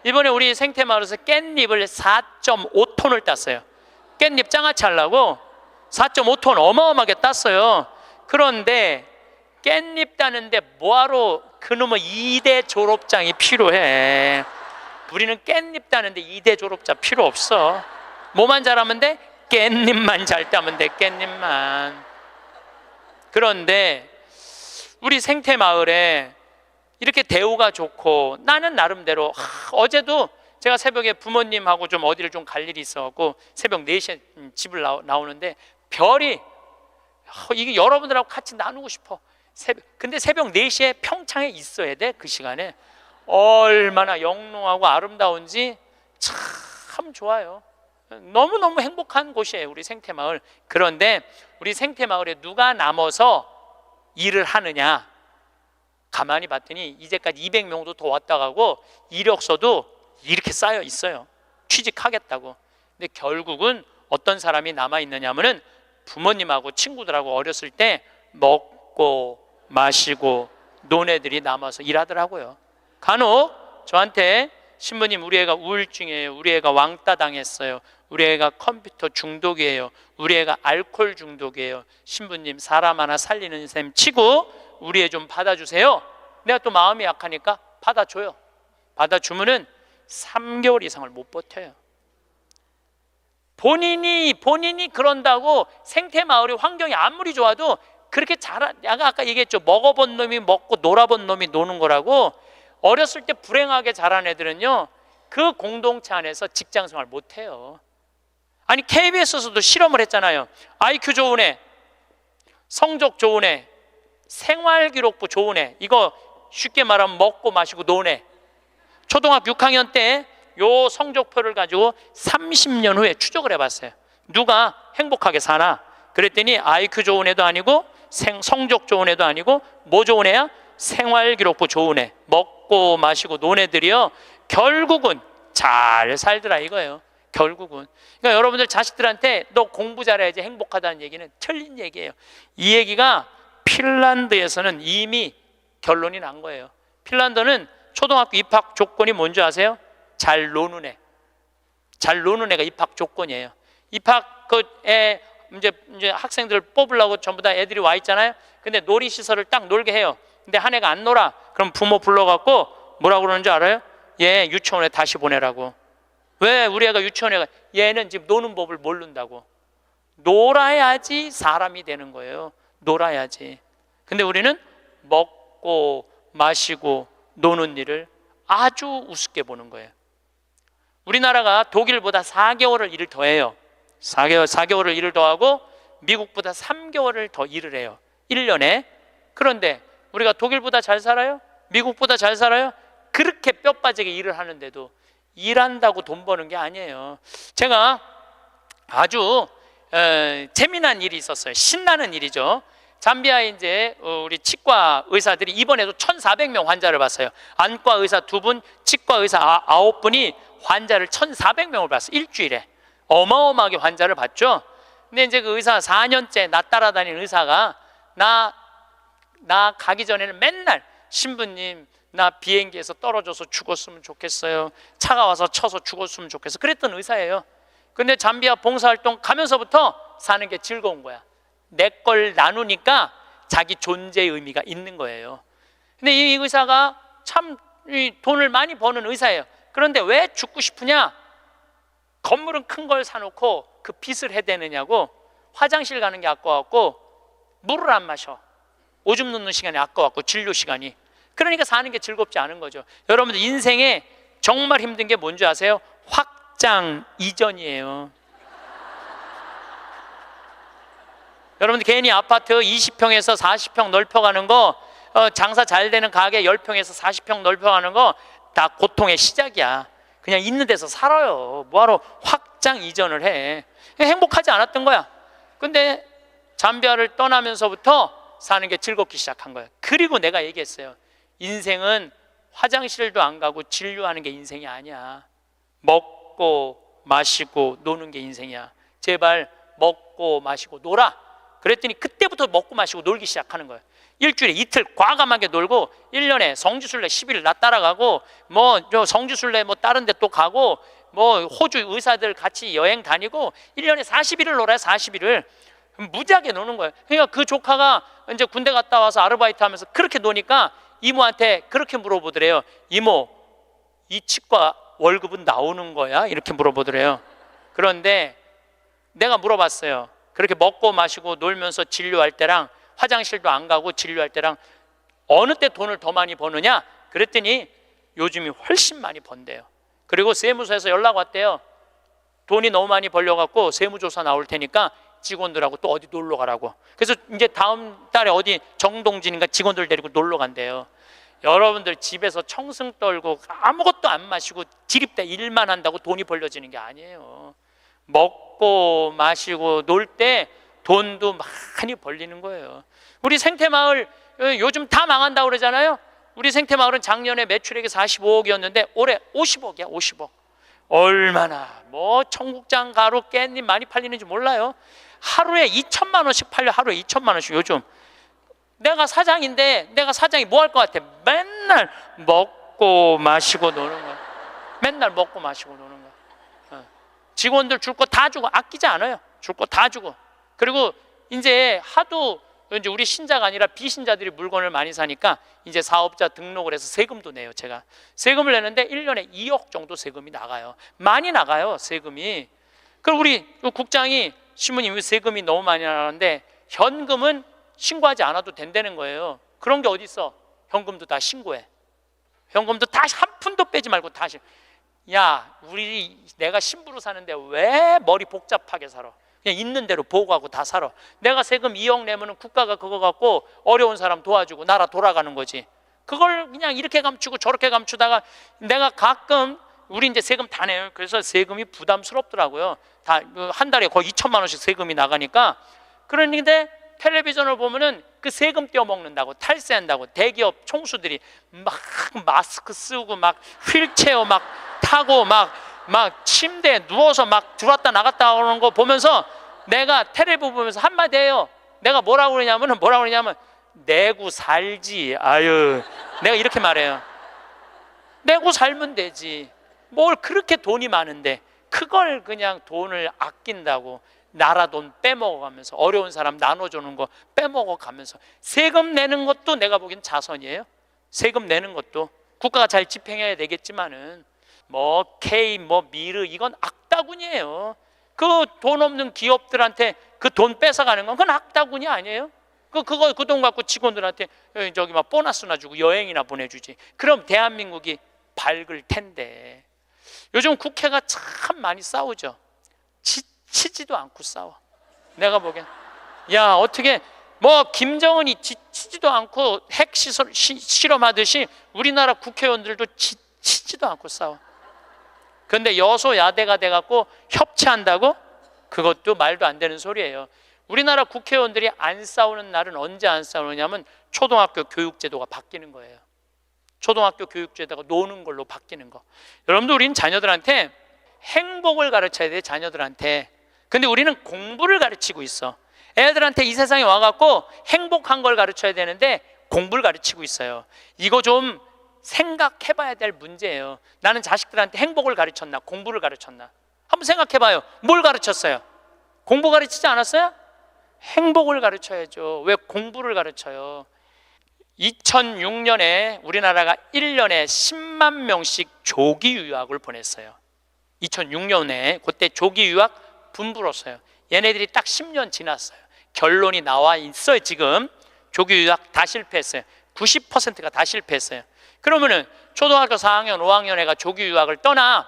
이번에 우리 생태마을에서 깻잎을 4.5톤을 땄어요. 깻잎 장아찌 하려고 4.5톤 어마어마하게 땄어요. 그런데 깻잎 따는데 뭐하러 그놈의 2대 졸업장이 필요해? 우리는 깻잎 따는데 2대 졸업장 필요 없어. 뭐만 잘하면 돼? 깻잎만 잘 따면 돼. 깻잎만. 그런데 우리 생태마을에 이렇게 대우가 좋고 나는 나름대로 어제도 제가 새벽에 부모님하고 좀 어디를 좀 갈 일이 있어갖고 새벽 4시에 집을 나오는데 별이 이게 여러분들하고 같이 나누고 싶어. 근데 새벽 4시에 평창에 있어야 돼. 그 시간에 얼마나 영롱하고 아름다운지 참 좋아요. 너무너무 행복한 곳이에요 우리 생태마을. 그런데 우리 생태마을에 누가 남아서 일을 하느냐 가만히 봤더니 이제까지 200명도 더 왔다 가고 이력서도 이렇게 쌓여 있어요. 취직하겠다고. 근데 결국은 어떤 사람이 남아있느냐 하면은 부모님하고 친구들하고 어렸을 때 먹고 마시고 논 애들이 남아서 일하더라고요. 간혹 저한테 신부님 우리 애가 우울증이에요. 우리 애가 왕따 당했어요. 우리 애가 컴퓨터 중독이에요. 우리 애가 알코올 중독이에요. 신부님 사람 하나 살리는 셈 치고 우리 애 좀 받아주세요. 내가 또 마음이 약하니까 받아줘요. 받아주면은 3개월 이상을 못 버텨요. 본인이 그런다고 생태마을의 환경이 아무리 좋아도 그렇게 내가 아까 얘기했죠. 먹어본 놈이 먹고 놀아본 놈이 노는 거라고. 어렸을 때 불행하게 자란 애들은요 그 공동체 안에서 직장생활 못해요. 아니 KBS에서도 실험을 했잖아요. IQ 좋은 애, 성적 좋은 애, 생활기록부 좋은 애, 이거 쉽게 말하면 먹고 마시고 노는 애. 초등학교 6학년 때 요 성적표를 가지고 30년 후에 추적을 해봤어요. 누가 행복하게 사나? 그랬더니 IQ 좋은 애도 아니고 성적 좋은 애도 아니고 뭐 좋은 애야? 생활기록부 좋은 애, 먹고 마시고 노는 애들이요 결국은 잘 살더라 이거예요. 결국은. 그러니까 여러분들 자식들한테 너 공부 잘해야지 행복하다는 얘기는 틀린 얘기예요. 이 얘기가 핀란드에서는 이미 결론이 난 거예요. 핀란드는 초등학교 입학 조건이 뭔지 아세요? 잘 노는 애. 잘 노는 애가 입학 조건이에요. 입학 애 이제 학생들 뽑으려고 전부 다 애들이 와 있잖아요. 근데 놀이시설을 딱 놀게 해요. 근데 한 애가 안 놀아. 그럼 부모 불러갖고 뭐라고 그러는 줄 알아요? 얘 유치원에 다시 보내라고. 왜 우리 애가 유치원에 가? 얘는 지금 노는 법을 모른다고. 놀아야지 사람이 되는 거예요. 놀아야지. 근데 우리는 먹고 먹고 마시고 노는 일을 아주 우습게 보는 거예요. 우리나라가 독일보다 4개월을 일을 더 해요. 4개월을 일을 더 하고 미국보다 3개월을 더 일을 해요. 1년에. 그런데 우리가 독일보다 잘 살아요? 미국보다 잘 살아요? 그렇게 뼈 빠지게 일을 하는데도 일한다고 돈 버는 게 아니에요. 제가 아주 재미난 일이 있었어요. 신나는 일이죠. 잠비아에 이제 우리 치과 의사들이 이번에도 1,400명 환자를 봤어요. 안과 의사 2분, 치과 의사 9분이 환자를 1,400명을 봤어요. 일주일에. 어마어마하게 환자를 봤죠. 근데 이제 그 의사 4년째 나 따라다니는 의사가 나 가기 전에는 맨날 신부님 나 비행기에서 떨어져서 죽었으면 좋겠어요. 차가 와서 쳐서 죽었으면 좋겠어. 그랬던 의사예요. 근데 잠비아 봉사활동 가면서부터 사는 게 즐거운 거야. 내 걸 나누니까 자기 존재의 의미가 있는 거예요. 근데 이 의사가 참 돈을 많이 버는 의사예요. 그런데 왜 죽고 싶으냐? 건물은 큰 걸 사놓고 그 빚을 해대느냐고. 화장실 가는 게 아까웠고 물을 안 마셔. 오줌 놓는 시간이 아까웠고 진료 시간이. 그러니까 사는 게 즐겁지 않은 거죠. 여러분들 인생에 정말 힘든 게 뭔지 아세요? 확장 이전이에요. 여러분들 괜히 아파트 20평에서 40평 넓혀가는 거, 장사 잘 되는 가게 10평에서 40평 넓혀가는 거 다 고통의 시작이야. 그냥 있는 데서 살아요. 뭐하러 확장 이전을 해. 행복하지 않았던 거야. 근데 잠비아를 떠나면서부터 사는 게 즐겁기 시작한 거예요. 그리고 내가 얘기했어요. 인생은 화장실도 안 가고 진료하는 게 인생이 아니야. 먹고 마시고 노는 게 인생이야. 제발 먹고 마시고 놀아. 그랬더니 그때부터 먹고 마시고 놀기 시작하는 거예요. 일주일에 이틀 과감하게 놀고 1년에 성지순례 10일 나 따라가고 뭐 성지순례 뭐 다른 데 또 가고 뭐 호주 의사들 같이 여행 다니고 1년에 40일을 놀아요. 40일을 무지하게 노는 거예요. 그러니까 그 조카가 이제 군대 갔다 와서 아르바이트 하면서 그렇게 노니까 이모한테 그렇게 물어보더래요. 이모, 이 치과 월급은 나오는 거야? 이렇게 물어보더래요. 그런데 내가 물어봤어요. 그렇게 먹고 마시고 놀면서 진료할 때랑 화장실도 안 가고 진료할 때랑 어느 때 돈을 더 많이 버느냐? 그랬더니 요즘이 훨씬 많이 번대요. 그리고 세무서에서 연락 왔대요. 돈이 너무 많이 벌려갖고 세무조사 나올 테니까 직원들하고 또 어디 놀러 가라고. 그래서 이제 다음 달에 어디 정동진인가 직원들 데리고 놀러 간대요. 여러분들 집에서 청승 떨고 아무것도 안 마시고 지립대 일만 한다고 돈이 벌려지는 게 아니에요. 먹고 마시고 놀 때 돈도 많이 벌리는 거예요. 우리 생태마을 요즘 다 망한다고 그러잖아요. 우리 생태마을은 작년에 매출액이 45억이었는데 올해 50억이야. 50억. 얼마나 뭐 청국장, 가루, 깻잎 많이 팔리는지 몰라요. 하루에 2천만 원씩 팔려. 하루에 2천만 원씩. 요즘 내가 사장인데 내가 사장이 뭐 할 것 같아? 맨날 먹고 마시고 노는 거야. 맨날 먹고 마시고 노는 거야. 직원들 줄 거 다 주고 아끼지 않아요. 줄 거 다 주고. 그리고 이제 하도 이제 우리 신자가 아니라 비신자들이 물건을 많이 사니까 이제 사업자 등록을 해서 세금도 내요. 제가 세금을 내는데 1년에 2억 정도 세금이 나가요. 많이 나가요, 세금이. 그럼 우리 국장이 신부님 세금이 너무 많이 나가는데 현금은 신고하지 않아도 된다는 거예요. 그런 게 어디 있어? 현금도 다 신고해. 현금도 다 한 푼도 빼지 말고 다 야, 내가 신부로 사는데 왜 머리 복잡하게 살아? 그냥 있는 대로 보고하고 다 살아. 내가 세금 2억 내면은 국가가 그거 갖고 어려운 사람 도와주고 나라 돌아가는 거지. 그걸 그냥 이렇게 감추고 저렇게 감추다가 내가 가끔 우리 이제 세금 다 내요. 그래서 세금이 부담스럽더라고요. 다 한 달에 거의 2천만 원씩 세금이 나가니까. 그런데 텔레비전을 보면은 그 세금 떼어먹는다고 탈세한다고 대기업 총수들이 막 마스크 쓰고 막 휠체어 막 타고 막 침대에 누워서 막 들어왔다 나갔다 하는 거 보면서 내가 텔레비 보면서 한마디 해요. 내가 뭐라고 그러냐면 내고 살지. 아유, 내가 이렇게 말해요. 내고 살면 되지. 뭘 그렇게 돈이 많은데 그걸 그냥 돈을 아낀다고 나라 돈 빼먹어가면서 어려운 사람 나눠주는 거 빼먹어가면서 세금 내는 것도 내가 보기엔 자선이에요. 세금 내는 것도 국가가 잘 집행해야 되겠지만은 뭐 K 뭐 미르 이건 악다군이에요. 그 돈 없는 기업들한테 그 돈 뺏어가는 건 그건 악다군이 아니에요. 그 돈 갖고 직원들한테 저기 막 보너스나 주고 여행이나 보내주지. 그럼 대한민국이 밝을 텐데. 요즘 국회가 참 많이 싸우죠. 지치지도 않고 싸워. 내가 보기엔 야, 어떻게 뭐 김정은이 지치지도 않고 핵 실험하듯이 우리나라 국회의원들도 지치지도 않고 싸워. 그런데 여소야대가 돼갖고 협치한다고? 그것도 말도 안 되는 소리예요. 우리나라 국회의원들이 안 싸우는 날은 언제 안 싸우느냐면 초등학교 교육제도가 바뀌는 거예요. 초등학교 교육제도가 노는 걸로 바뀌는 거. 여러분들, 우리는 자녀들한테 행복을 가르쳐야 돼요. 자녀들한테. 근데 우리는 공부를 가르치고 있어. 애들한테 이 세상에 와갖고 행복한 걸 가르쳐야 되는데 공부를 가르치고 있어요. 이거 좀 생각해봐야 될 문제예요. 나는 자식들한테 행복을 가르쳤나 공부를 가르쳤나? 한번 생각해봐요. 뭘 가르쳤어요? 공부 가르치지 않았어요? 행복을 가르쳐야죠. 왜 공부를 가르쳐요? 2006년에 우리나라가 1년에 10만 명씩 조기 유학을 보냈어요. 2006년에 그때 조기 유학 분불었어요. 얘네들이 딱 10년 지났어요. 결론이 나와 있어요. 지금 조기 유학 다 실패했어요. 90%가 다 실패했어요. 그러면은 초등학교 4학년, 5학년 애가 조기 유학을 떠나.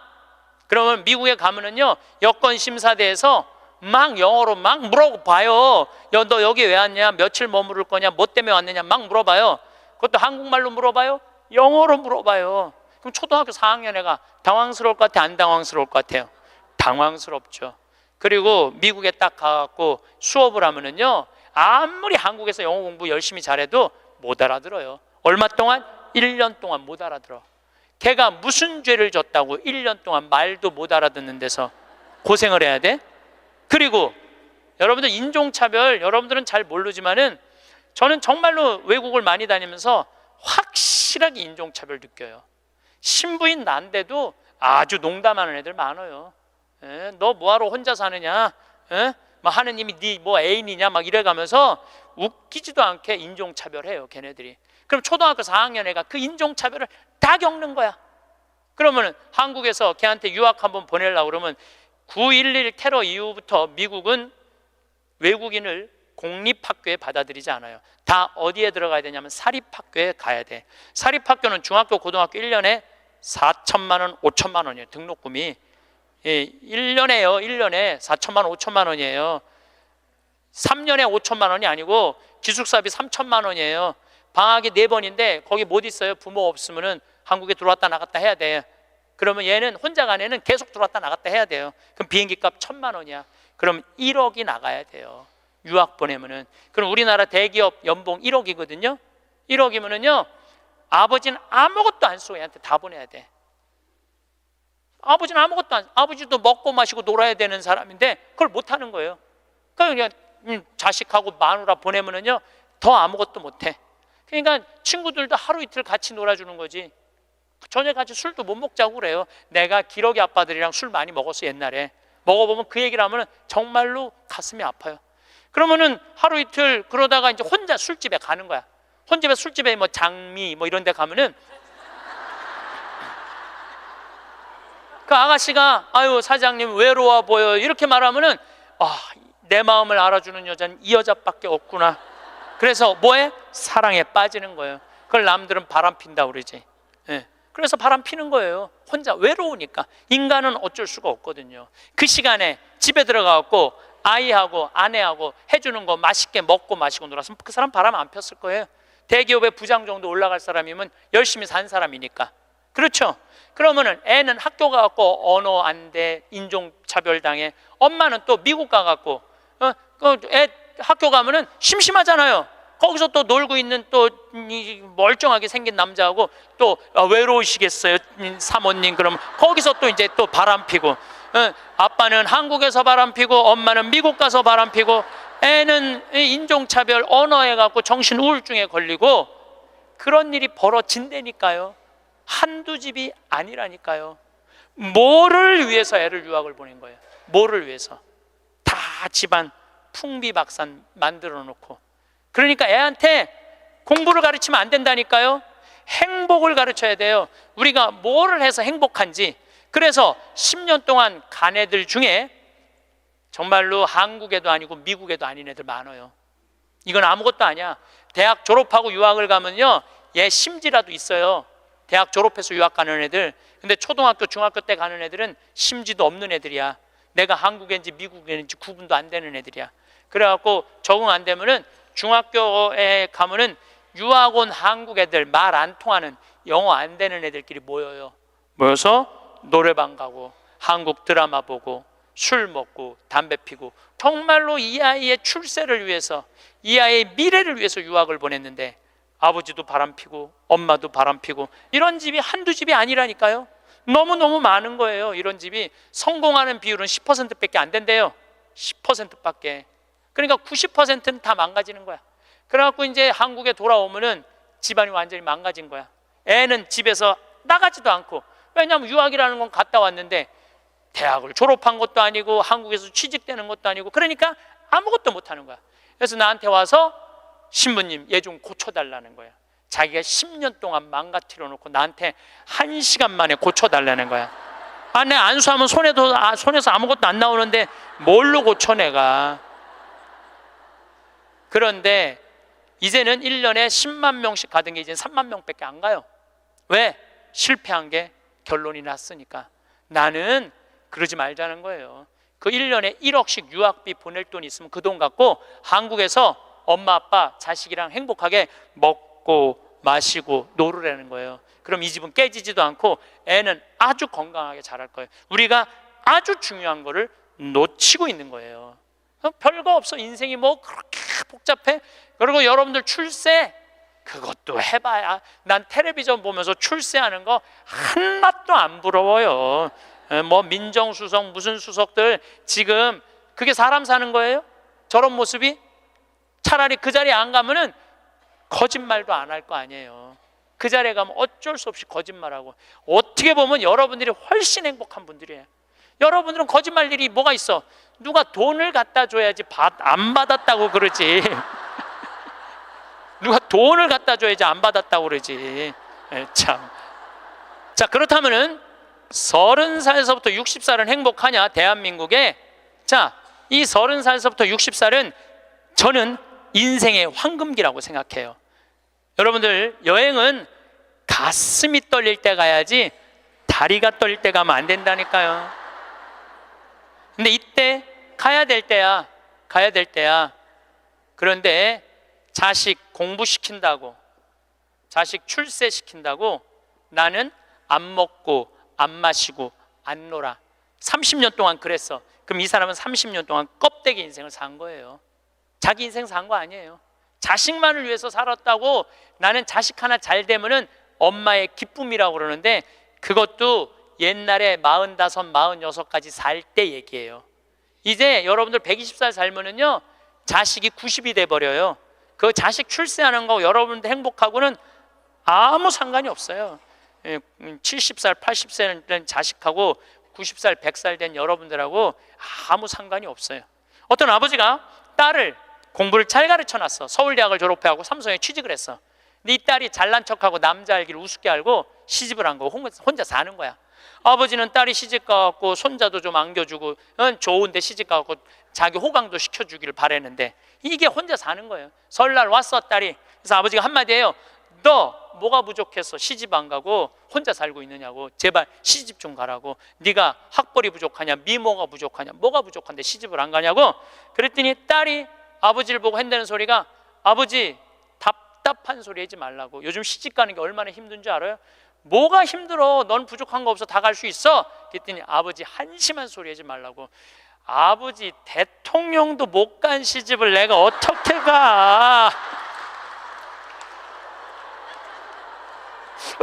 그러면 미국에 가면은요, 여권 심사대에서 막 영어로 막 물어봐요. 너 여기 왜 왔냐? 며칠 머무를 거냐? 뭐 때문에 왔느냐? 막 물어봐요. 그것도 한국말로 물어봐요? 영어로 물어봐요. 그럼 초등학교 4학년 애가 당황스러울 것 같아요? 안 당황스러울 것 같아요? 당황스럽죠. 그리고 미국에 딱 가갖고 수업을 하면은요, 아무리 한국에서 영어 공부 열심히 잘해도 못 알아들어요. 얼마 동안? 1년 동안 못 알아들어. 걔가 무슨 죄를 졌다고 1년 동안 말도 못 알아듣는 데서 고생을 해야 돼? 그리고 여러분들, 인종차별, 여러분들은 잘 모르지만은 저는 정말로 외국을 많이 다니면서 확실하게 인종차별 느껴요. 신부인 난데도 아주 농담하는 애들 많아요. 너 뭐하러 혼자 사느냐? 막 하느님이 네 뭐 애인이냐? 막 이래가면서 웃기지도 않게 인종차별해요, 걔네들이. 그럼 초등학교 4학년 애가 그 인종차별을 다 겪는 거야. 그러면은 한국에서 걔한테 유학 한번 보내려고 그러면 9.11 테러 이후부터 미국은 외국인을 공립학교에 받아들이지 않아요. 다 어디에 들어가야 되냐면 사립학교에 가야 돼. 사립학교는 중학교, 고등학교 1년에 4천만 원, 5천만 원이에요. 등록금이. 1년에요. 1년에 4천만 원, 5천만 원이에요. 3년에 5천만 원이 아니고 기숙사비 3천만 원이에요. 방학이 4번인데 거기 못 있어요. 부모 없으면은 한국에 들어왔다 나갔다 해야 돼. 그러면 얘는 혼자 간 애는 계속 들어왔다 나갔다 해야 돼요. 그럼 비행기 값 1,000만 원이야. 그럼 1억이 나가야 돼요. 유학 보내면은. 그럼 우리나라 대기업 연봉 1억이거든요. 1억이면은요, 아버지는 아무것도 안 쓰고 얘한테 다 보내야 돼. 아버지는 아무것도 안, 아버지도 먹고 마시고 놀아야 되는 사람인데 그걸 못 하는 거예요. 그러니까 그냥 자식하고 마누라 보내면은요, 더 아무것도 못 해. 그러니까 친구들도 하루 이틀 같이 놀아주는 거지. 저녁 같이 술도 못 먹자고 그래요. 내가 기러기 아빠들이랑 술 많이 먹었어. 옛날에 먹어보면 그 얘기를 하면 정말로 가슴이 아파요. 그러면은 하루 이틀 그러다가 이제 혼자 술집에 가는 거야. 혼자 술집에 뭐 장미 뭐 이런 데 가면은 그 아가씨가 아유 사장님 외로워 보여 이렇게 말하면은 내 마음을 알아주는 여자는 이 여자밖에 없구나. 그래서 뭐해? 사랑에 빠지는 거예요. 그걸 남들은 바람 핀다고 그러지. 그래서 바람 피는 거예요. 혼자 외로우니까. 인간은 어쩔 수가 없거든요. 그 시간에 집에 들어가고 아이하고 아내하고 해주는 거 맛있게 먹고 마시고 놀았으면 그 사람 바람 안 폈을 거예요. 대기업의 부장 정도 올라갈 사람이면 열심히 산 사람이니까. 그렇죠? 그러면은 애는 학교 가갖고 언어 안 돼, 인종차별 당해. 엄마는 또 미국 가갖고 애 학교 가면은 심심하잖아요. 거기서 또 놀고 있는 또 멀쩡하게 생긴 남자하고 또 외로우시겠어요 사모님. 그러면 거기서 또 이제 또 바람 피고, 아빠는 한국에서 바람 피고 엄마는 미국 가서 바람 피고, 애는 인종차별 언어에 갖고 정신 우울증에 걸리고, 그런 일이 벌어진다니까요. 한두 집이 아니라니까요. 뭐를 위해서 애를 유학을 보낸 거예요? 뭐를 위해서? 다 집안 풍비박산 만들어 놓고. 그러니까 애한테 공부를 가르치면 안 된다니까요. 행복을 가르쳐야 돼요. 우리가 뭐를 해서 행복한지. 그래서 10년 동안 간 애들 중에 정말로 한국에도 아니고 미국에도 아닌 애들 많아요. 이건 아무것도 아니야. 대학 졸업하고 유학을 가면요, 얘 심지라도 있어요. 대학 졸업해서 유학 가는 애들. 근데 초등학교 중학교 때 가는 애들은 심지도 없는 애들이야. 내가 한국인지 미국인지 구분도 안 되는 애들이야. 그래갖고 적응 안 되면은 중학교에 가면은 유학 온 한국 애들, 말 안 통하는, 영어 안 되는 애들끼리 모여요. 모여서 노래방 가고 한국 드라마 보고 술 먹고 담배 피고, 정말로 이 아이의 출세를 위해서, 이 아이의 미래를 위해서 유학을 보냈는데 아버지도 바람피고 엄마도 바람피고, 이런 집이 한두 집이 아니라니까요. 너무너무 많은 거예요. 이런 집이 성공하는 비율은 10%밖에 안 된대요. 10%밖에. 그러니까 90%는 다 망가지는 거야. 그래갖고 이제 한국에 돌아오면은 집안이 완전히 망가진 거야. 애는 집에서 나가지도 않고, 왜냐하면 유학이라는 건 갔다 왔는데 대학을 졸업한 것도 아니고 한국에서 취직되는 것도 아니고, 그러니까 아무것도 못하는 거야. 그래서 나한테 와서 신부님, 얘 좀 고쳐달라는 거야. 자기가 10년 동안 망가뜨려 놓고 나한테 1시간 만에 고쳐달라는 거야. 아, 내 안수하면 손에서 아무것도 안 나오는데 뭘로 고쳐 내가. 그런데 이제는 1년에 10만 명씩 가던 게 이제 3만 명밖에 안 가요. 왜? 실패한 게 결론이 났으니까. 나는 그러지 말자는 거예요. 그 1년에 1억씩 유학비 보낼 돈이 있으면 그 돈 갖고 한국에서 엄마 아빠 자식이랑 행복하게 먹고 마시고 놀으라는 거예요. 그럼 이 집은 깨지지도 않고 애는 아주 건강하게 자랄 거예요. 우리가 아주 중요한 거를 놓치고 있는 거예요. 별거 없어. 인생이 뭐 그렇게 복잡해? 그리고 여러분들 출세, 그것도 해봐야. 난 텔레비전 보면서 출세하는 거 하나도 안 부러워요. 뭐 민정수석 무슨 수석들, 지금 그게 사람 사는 거예요? 저런 모습이? 차라리 그 자리에 안 가면은 거짓말도 안 할 거 아니에요. 그 자리에 가면 어쩔 수 없이 거짓말하고. 어떻게 보면 여러분들이 훨씬 행복한 분들이에요. 여러분들은 거짓말 일이 뭐가 있어? 누가 돈을 갖다 줘야지 안 받았다고 그러지. 누가 돈을 갖다 줘야지 안 받았다고 그러지. 참. 자, 그렇다면은 30살에서부터 60살은 행복하냐? 대한민국에. 자, 이 30살에서부터 60살은 저는 인생의 황금기라고 생각해요. 여러분들, 여행은 가슴이 떨릴 때 가야지 다리가 떨릴 때 가면 안 된다니까요. 근데 이때 가야 될 때야. 가야 될 때야. 그런데 자식 공부시킨다고, 자식 출세시킨다고 나는 안 먹고 안 마시고 안 놀아. 30년 동안 그랬어. 그럼 이 사람은 30년 동안 껍데기 인생을 산 거예요. 자기 인생 산 거 아니에요. 자식만을 위해서 살았다고. 나는 자식 하나 잘 되면은 엄마의 기쁨이라고 그러는데, 그것도 옛날에 45, 46까지 살 때 얘기예요. 이제 여러분들 120살 살면은요, 자식이 90이 돼버려요. 그 자식 출세하는 거 여러분들 행복하고는 아무 상관이 없어요. 70살, 80살 된 자식하고 90살, 100살 된 여러분들하고 아무 상관이 없어요. 어떤 아버지가 딸을 공부를 잘 가르쳐놨어. 서울대학을 졸업해하고 삼성에 취직을 했어. 근데 이 딸이 잘난 척하고 남자 알기를 우습게 알고 시집을 한 거, 혼자 사는 거야. 아버지는 딸이 시집 가갖고 손자도 좀 안겨주고 좋은데 시집 가갖고 자기 호강도 시켜주기를 바랬는데, 이게 혼자 사는 거예요. 설날 왔어 딸이. 그래서 아버지가 한마디 해요. 너 뭐가 부족해서 시집 안 가고 혼자 살고 있느냐고. 제발 시집 좀 가라고. 네가 학벌이 부족하냐, 미모가 부족하냐, 뭐가 부족한데 시집을 안 가냐고. 그랬더니 딸이 아버지를 보고 한다는 소리가, 아버지 답답한 소리 하지 말라고. 요즘 시집 가는 게 얼마나 힘든 줄 알아요? 뭐가 힘들어? 넌 부족한 거 없어. 다 갈 수 있어. 그랬더니 아버지 한심한 소리 하지 말라고. 아버지 대통령도 못 간 시집을 내가 어떻게 가?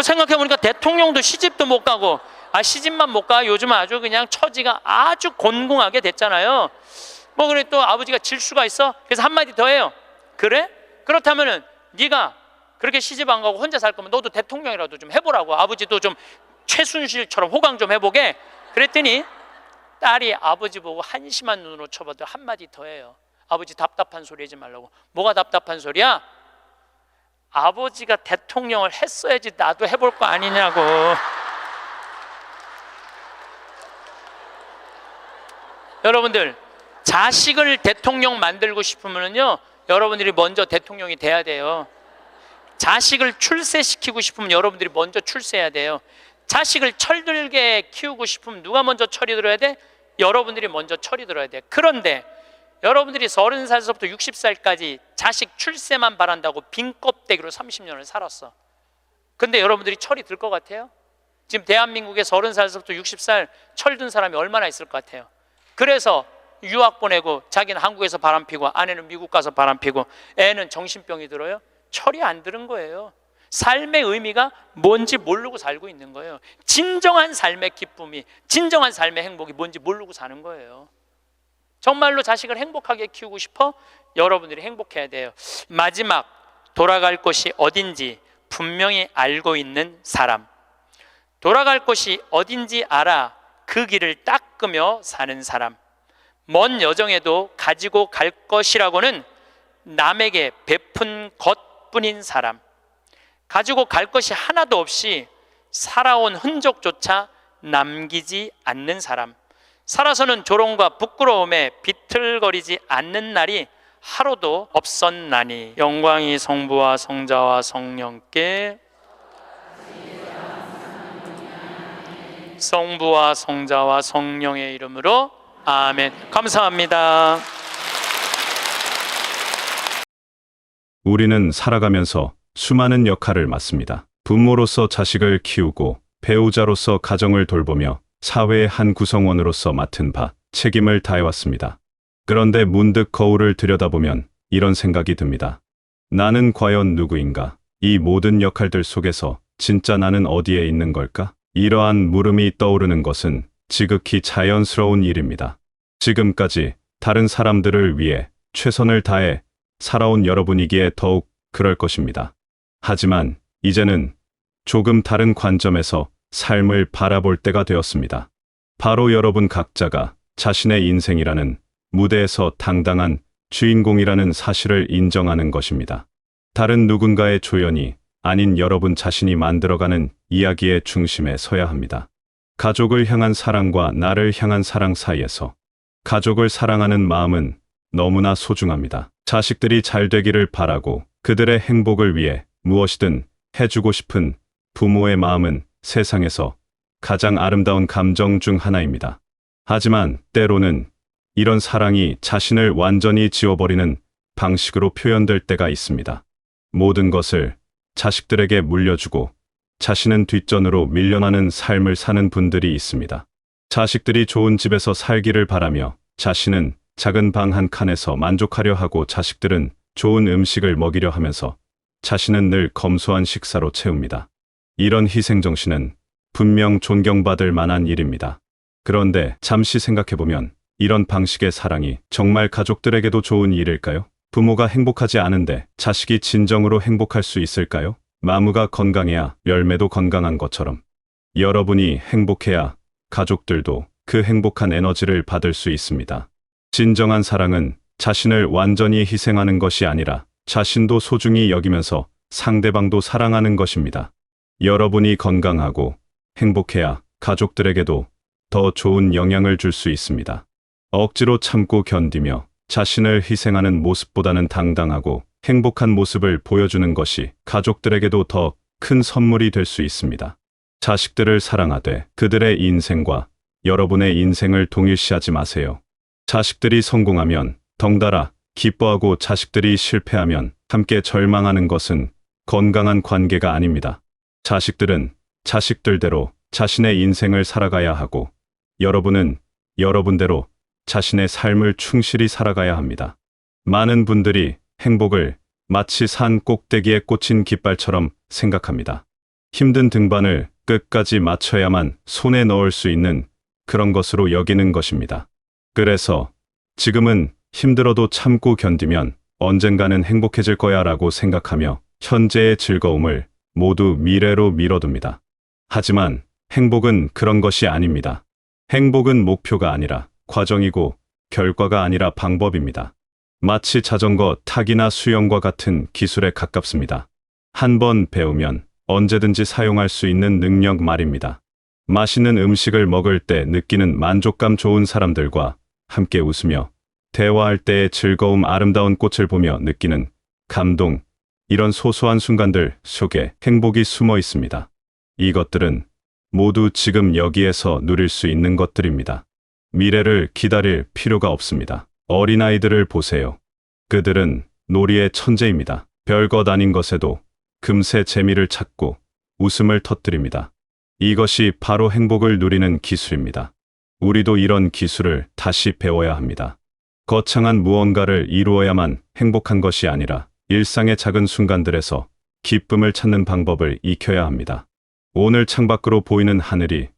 생각해보니까 대통령도 시집도 못 가고, 시집만 못 가. 요즘 아주 그냥 처지가 아주 곤궁하게 됐잖아요. 뭐 그래, 또 아버지가 질 수가 있어? 그래서 한마디 더 해요. 그래? 그렇다면은 네가 그렇게 시집 안 가고 혼자 살 거면 너도 대통령이라도 좀 해보라고. 아버지도 좀 최순실처럼 호강 좀 해보게. 그랬더니 딸이 아버지 보고 한심한 눈으로 쳐봐도 한마디 더 해요. 아버지 답답한 소리 하지 말라고. 뭐가 답답한 소리야? 아버지가 대통령을 했어야지 나도 해볼 거 아니냐고. 여러분들, 자식을 대통령 만들고 싶으면요, 여러분들이 먼저 대통령이 돼야 돼요. 자식을 출세시키고 싶으면 여러분들이 먼저 출세해야 돼요. 자식을 철들게 키우고 싶으면 누가 먼저 철이 들어야 돼? 여러분들이 먼저 철이 들어야 돼. 그런데 여러분들이 30살서부터 60살까지 자식 출세만 바란다고 빈 껍데기로 30년을 살았어. 근데 여러분들이 철이 들 것 같아요? 지금 대한민국에 30살서부터 60살 철든 사람이 얼마나 있을 것 같아요? 그래서 유학 보내고 자기는 한국에서 바람피고 아내는 미국 가서 바람피고 애는 정신병이 들어요? 철이 안 들은 거예요. 삶의 의미가 뭔지 모르고 살고 있는 거예요. 진정한 삶의 기쁨이, 진정한 삶의 행복이 뭔지 모르고 사는 거예요. 정말로 자식을 행복하게 키우고 싶어? 여러분들이 행복해야 돼요. 마지막, 돌아갈 곳이 어딘지 분명히 알고 있는 사람. 돌아갈 곳이 어딘지 알아 그 길을 닦으며 사는 사람. 먼 여정에도 가지고 갈 것이라고는 남에게 베푼 것뿐인 사람. 가지고 갈 것이 하나도 없이 살아온 흔적조차 남기지 않는 사람. 살아서는 조롱과 부끄러움에 비틀거리지 않는 날이 하루도 없었나니. 영광이 성부와 성자와 성령께, 성부와 성자와 성령의 이름으로 아멘. 감사합니다. 우리는 살아가면서 수많은 역할을 맡습니다. 부모로서 자식을 키우고, 배우자로서 가정을 돌보며 사회의 한 구성원으로서 맡은 바 책임을 다해왔습니다. 그런데 문득 거울을 들여다보면 이런 생각이 듭니다. 나는 과연 누구인가? 이 모든 역할들 속에서 진짜 나는 어디에 있는 걸까? 이러한 물음이 떠오르는 것은 지극히 자연스러운 일입니다. 지금까지 다른 사람들을 위해 최선을 다해 살아온 여러분이기에 더욱 그럴 것입니다. 하지만 이제는 조금 다른 관점에서 삶을 바라볼 때가 되었습니다. 바로 여러분 각자가 자신의 인생이라는 무대에서 당당한 주인공이라는 사실을 인정하는 것입니다. 다른 누군가의 조연이 아닌 여러분 자신이 만들어가는 이야기의 중심에 서야 합니다. 가족을 향한 사랑과 나를 향한 사랑 사이에서 가족을 사랑하는 마음은 너무나 소중합니다. 자식들이 잘 되기를 바라고 그들의 행복을 위해 무엇이든 해주고 싶은 부모의 마음은 세상에서 가장 아름다운 감정 중 하나입니다. 하지만 때로는 이런 사랑이 자신을 완전히 지워버리는 방식으로 표현될 때가 있습니다. 모든 것을 자식들에게 물려주고 자신은 뒷전으로 밀려나는 삶을 사는 분들이 있습니다. 자식들이 좋은 집에서 살기를 바라며 자신은 작은 방 한 칸에서 만족하려 하고 자식들은 좋은 음식을 먹이려 하면서 자신은 늘 검소한 식사로 채웁니다. 이런 희생정신은 분명 존경받을 만한 일입니다. 그런데 잠시 생각해보면 이런 방식의 사랑이 정말 가족들에게도 좋은 일일까요? 부모가 행복하지 않은데 자식이 진정으로 행복할 수 있을까요? 나무가 건강해야 열매도 건강한 것처럼 여러분이 행복해야 가족들도 그 행복한 에너지를 받을 수 있습니다. 진정한 사랑은 자신을 완전히 희생하는 것이 아니라 자신도 소중히 여기면서 상대방도 사랑하는 것입니다. 여러분이 건강하고 행복해야 가족들에게도 더 좋은 영향을 줄 수 있습니다. 억지로 참고 견디며 자신을 희생하는 모습보다는 당당하고 행복한 모습을 보여주는 것이 가족들에게도 더 큰 선물이 될 수 있습니다. 자식들을 사랑하되 그들의 인생과 여러분의 인생을 동일시하지 마세요. 자식들이 성공하면 덩달아 기뻐하고 자식들이 실패하면 함께 절망하는 것은 건강한 관계가 아닙니다. 자식들은 자식들대로 자신의 인생을 살아가야 하고 여러분은 여러분대로 자신의 삶을 충실히 살아가야 합니다. 많은 분들이 행복을 마치 산 꼭대기에 꽂힌 깃발처럼 생각합니다. 힘든 등반을 끝까지 마쳐야만 손에 넣을 수 있는 그런 것으로 여기는 것입니다. 그래서 지금은 힘들어도 참고 견디면 언젠가는 행복해질 거야 라고 생각하며 현재의 즐거움을 모두 미래로 미뤄둡니다. 하지만 행복은 그런 것이 아닙니다. 행복은 목표가 아니라 과정이고 결과가 아니라 방법입니다. 마치 자전거 타기나 수영과 같은 기술에 가깝습니다. 한 번 배우면 언제든지 사용할 수 있는 능력 말입니다. 맛있는 음식을 먹을 때 느끼는 만족감, 좋은 사람들과 함께 웃으며 대화할 때의 즐거움, 아름다운 꽃을 보며 느끼는 감동, 이런 소소한 순간들 속에 행복이 숨어 있습니다. 이것들은 모두 지금 여기에서 누릴 수 있는 것들입니다. 미래를 기다릴 필요가 없습니다. 어린아이들을 보세요. 그들은 놀이의 천재입니다. 별것 아닌 것에도 금세 재미를 찾고 웃음을 터뜨립니다. 이것이 바로 행복을 누리는 기술입니다. 우리도 이런 기술을 다시 배워야 합니다. 거창한 무언가를 이루어야만 행복한 것이 아니라 일상의 작은 순간들에서 기쁨을 찾는 방법을 익혀야 합니다. 오늘 창밖으로 보이는 하늘이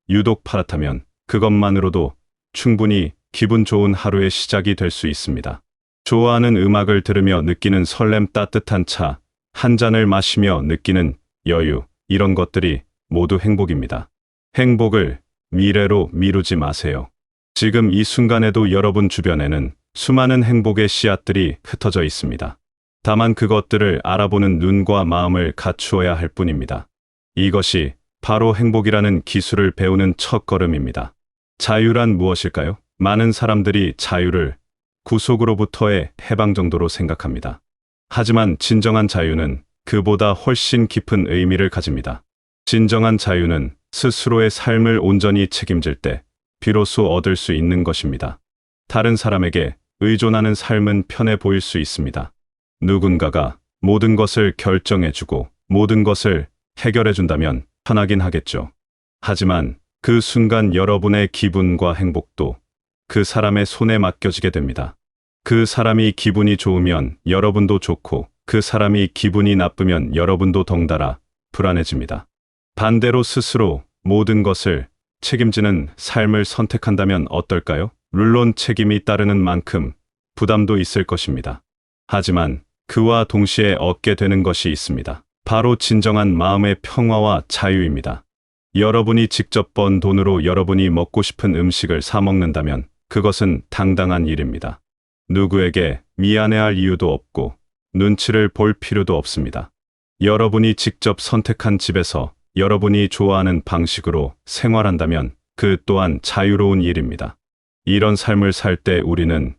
유독 파랗다면 그것만으로도 충분히 기분 좋은 하루의 시작이 될 수 있습니다. 좋아하는 음악을 들으며 느끼는 설렘, 따뜻한 차 한 잔을 마시며 느끼는 여유, 이런 것들이 모두 행복입니다. 행복을 미래로 미루지 마세요. 지금 이 순간에도 여러분 주변에는 수많은 행복의 씨앗들이 흩어져 있습니다. 다만 그것들을 알아보는 눈과 마음을 갖추어야 할 뿐입니다. 이것이 바로 행복이라는 기술을 배우는 첫걸음입니다. 자유란 무엇일까요? 많은 사람들이 자유를 구속으로부터의 해방 정도로 생각합니다. 하지만 진정한 자유는 그보다 훨씬 깊은 의미를 가집니다. 진정한 자유는 스스로의 삶을 온전히 책임질 때 비로소 얻을 수 있는 것입니다. 다른 사람에게 의존하는 삶은 편해 보일 수 있습니다. 누군가가 모든 것을 결정해주고 모든 것을 해결해준다면 편하긴 하겠죠. 하지만 그 순간 여러분의 기분과 행복도 그 사람의 손에 맡겨지게 됩니다. 그 사람이 기분이 좋으면 여러분도 좋고 그 사람이 기분이 나쁘면 여러분도 덩달아 불안해집니다. 반대로 스스로 모든 것을 책임지는 삶을 선택한다면 어떨까요? 물론 책임이 따르는 만큼 부담도 있을 것입니다. 하지만 그와 동시에 얻게 되는 것이 있습니다. 바로 진정한 마음의 평화와 자유입니다. 여러분이 직접 번 돈으로 여러분이 먹고 싶은 음식을 사 먹는다면 그것은 당당한 일입니다. 누구에게 미안해할 이유도 없고 눈치를 볼 필요도 없습니다. 여러분이 직접 선택한 집에서 여러분이 좋아하는 방식으로 생활한다면 그 또한 자유로운 일입니다. 이런 삶을 살 때 우리는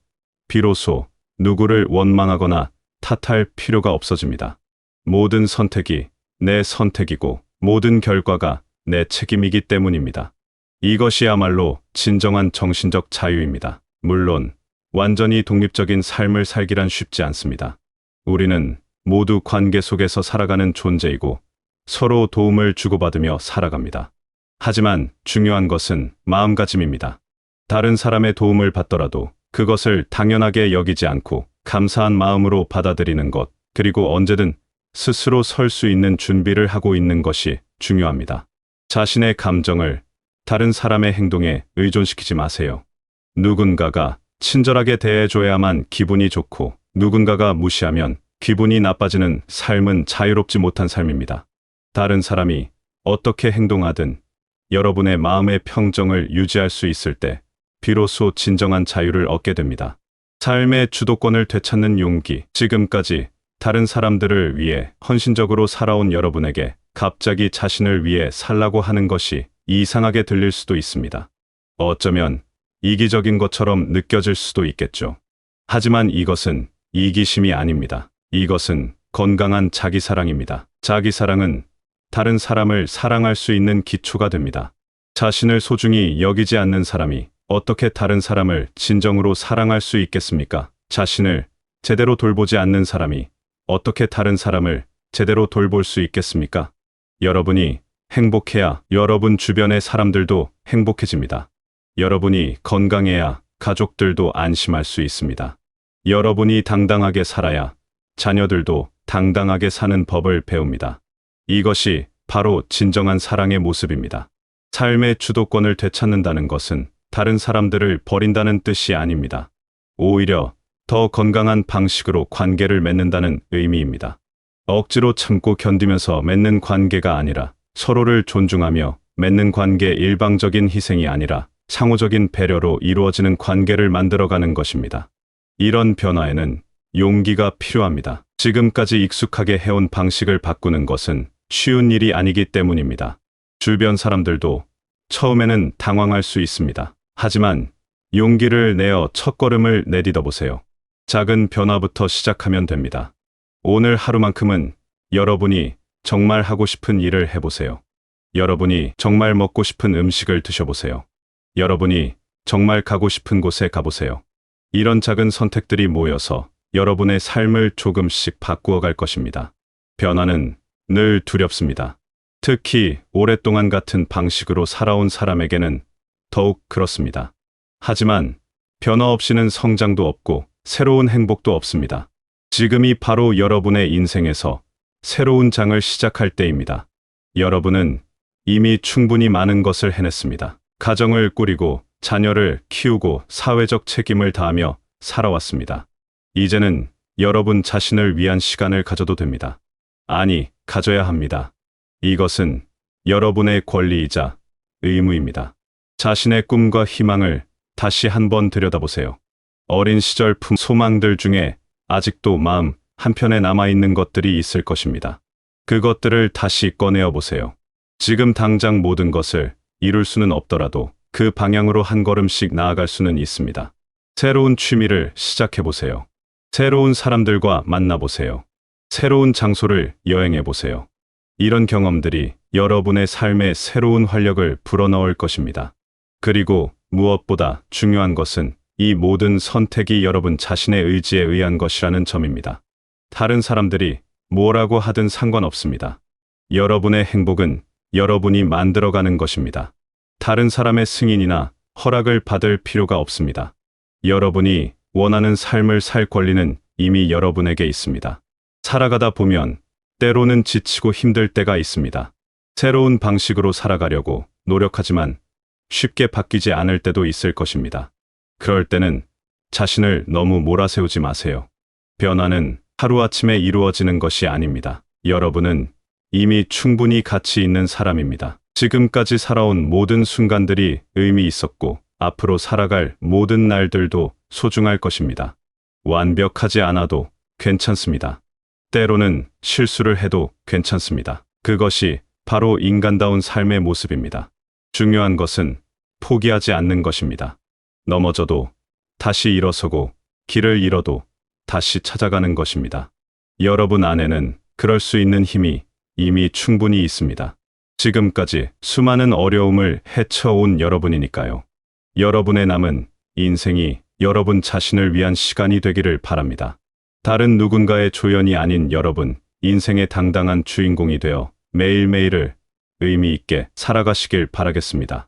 비로소 누구를 원망하거나 탓할 필요가 없어집니다. 모든 선택이 내 선택이고 모든 결과가 내 책임이기 때문입니다. 이것이야말로 진정한 정신적 자유입니다. 물론 완전히 독립적인 삶을 살기란 쉽지 않습니다. 우리는 모두 관계 속에서 살아가는 존재이고 서로 도움을 주고받으며 살아갑니다. 하지만 중요한 것은 마음가짐입니다. 다른 사람의 도움을 받더라도 그것을 당연하게 여기지 않고 감사한 마음으로 받아들이는 것, 그리고 언제든 스스로 설 수 있는 준비를 하고 있는 것이 중요합니다. 자신의 감정을 다른 사람의 행동에 의존시키지 마세요. 누군가가 친절하게 대해줘야만 기분이 좋고 누군가가 무시하면 기분이 나빠지는 삶은 자유롭지 못한 삶입니다. 다른 사람이 어떻게 행동하든 여러분의 마음의 평정을 유지할 수 있을 때 비로소 진정한 자유를 얻게 됩니다. 삶의 주도권을 되찾는 용기. 지금까지 다른 사람들을 위해 헌신적으로 살아온 여러분에게 갑자기 자신을 위해 살라고 하는 것이 이상하게 들릴 수도 있습니다. 어쩌면 이기적인 것처럼 느껴질 수도 있겠죠. 하지만 이것은 이기심이 아닙니다. 이것은 건강한 자기사랑입니다. 자기사랑은 다른 사람을 사랑할 수 있는 기초가 됩니다. 자신을 소중히 여기지 않는 사람이 어떻게 다른 사람을 진정으로 사랑할 수 있겠습니까? 자신을 제대로 돌보지 않는 사람이 어떻게 다른 사람을 제대로 돌볼 수 있겠습니까? 여러분이 행복해야 여러분 주변의 사람들도 행복해집니다. 여러분이 건강해야 가족들도 안심할 수 있습니다. 여러분이 당당하게 살아야 자녀들도 당당하게 사는 법을 배웁니다. 이것이 바로 진정한 사랑의 모습입니다. 삶의 주도권을 되찾는다는 것은 다른 사람들을 버린다는 뜻이 아닙니다. 오히려 더 건강한 방식으로 관계를 맺는다는 의미입니다. 억지로 참고 견디면서 맺는 관계가 아니라 서로를 존중하며 맺는 관계, 일방적인 희생이 아니라 상호적인 배려로 이루어지는 관계를 만들어가는 것입니다. 이런 변화에는 용기가 필요합니다. 지금까지 익숙하게 해온 방식을 바꾸는 것은 쉬운 일이 아니기 때문입니다. 주변 사람들도 처음에는 당황할 수 있습니다. 하지만 용기를 내어 첫걸음을 내딛어 보세요. 작은 변화부터 시작하면 됩니다. 오늘 하루만큼은 여러분이 정말 하고 싶은 일을 해보세요. 여러분이 정말 먹고 싶은 음식을 드셔보세요. 여러분이 정말 가고 싶은 곳에 가보세요. 이런 작은 선택들이 모여서 여러분의 삶을 조금씩 바꾸어 갈 것입니다. 변화는 늘 두렵습니다. 특히 오랫동안 같은 방식으로 살아온 사람에게는 더욱 그렇습니다. 하지만 변화 없이는 성장도 없고 새로운 행복도 없습니다. 지금이 바로 여러분의 인생에서 새로운 장을 시작할 때입니다. 여러분은 이미 충분히 많은 것을 해냈습니다. 가정을 꾸리고 자녀를 키우고 사회적 책임을 다하며 살아왔습니다. 이제는 여러분 자신을 위한 시간을 가져도 됩니다. 아니, 가져야 합니다. 이것은 여러분의 권리이자 의무입니다. 자신의 꿈과 희망을 다시 한번 들여다보세요. 어린 시절 소망들 중에 아직도 마음 한편에 남아있는 것들이 있을 것입니다. 그것들을 다시 꺼내어 보세요. 지금 당장 모든 것을 이룰 수는 없더라도 그 방향으로 한 걸음씩 나아갈 수는 있습니다. 새로운 취미를 시작해 보세요. 새로운 사람들과 만나보세요. 새로운 장소를 여행해 보세요. 이런 경험들이 여러분의 삶에 새로운 활력을 불어넣을 것입니다. 그리고 무엇보다 중요한 것은 이 모든 선택이 여러분 자신의 의지에 의한 것이라는 점입니다. 다른 사람들이 뭐라고 하든 상관없습니다. 여러분의 행복은 여러분이 만들어가는 것입니다. 다른 사람의 승인이나 허락을 받을 필요가 없습니다. 여러분이 원하는 삶을 살 권리는 이미 여러분에게 있습니다. 살아가다 보면 때로는 지치고 힘들 때가 있습니다. 새로운 방식으로 살아가려고 노력하지만 쉽게 바뀌지 않을 때도 있을 것입니다. 그럴 때는 자신을 너무 몰아세우지 마세요. 변화는 하루아침에 이루어지는 것이 아닙니다. 여러분은 이미 충분히 가치 있는 사람입니다. 지금까지 살아온 모든 순간들이 의미 있었고 앞으로 살아갈 모든 날들도 소중할 것입니다. 완벽하지 않아도 괜찮습니다. 때로는 실수를 해도 괜찮습니다. 그것이 바로 인간다운 삶의 모습입니다. 중요한 것은 포기하지 않는 것입니다. 넘어져도 다시 일어서고 길을 잃어도 다시 찾아가는 것입니다. 여러분 안에는 그럴 수 있는 힘이 이미 충분히 있습니다. 지금까지 수많은 어려움을 헤쳐온 여러분이니까요. 여러분의 남은 인생이 여러분 자신을 위한 시간이 되기를 바랍니다. 다른 누군가의 조연이 아닌 여러분, 인생의 당당한 주인공이 되어 매일매일을 의미 있게 살아가시길 바라겠습니다.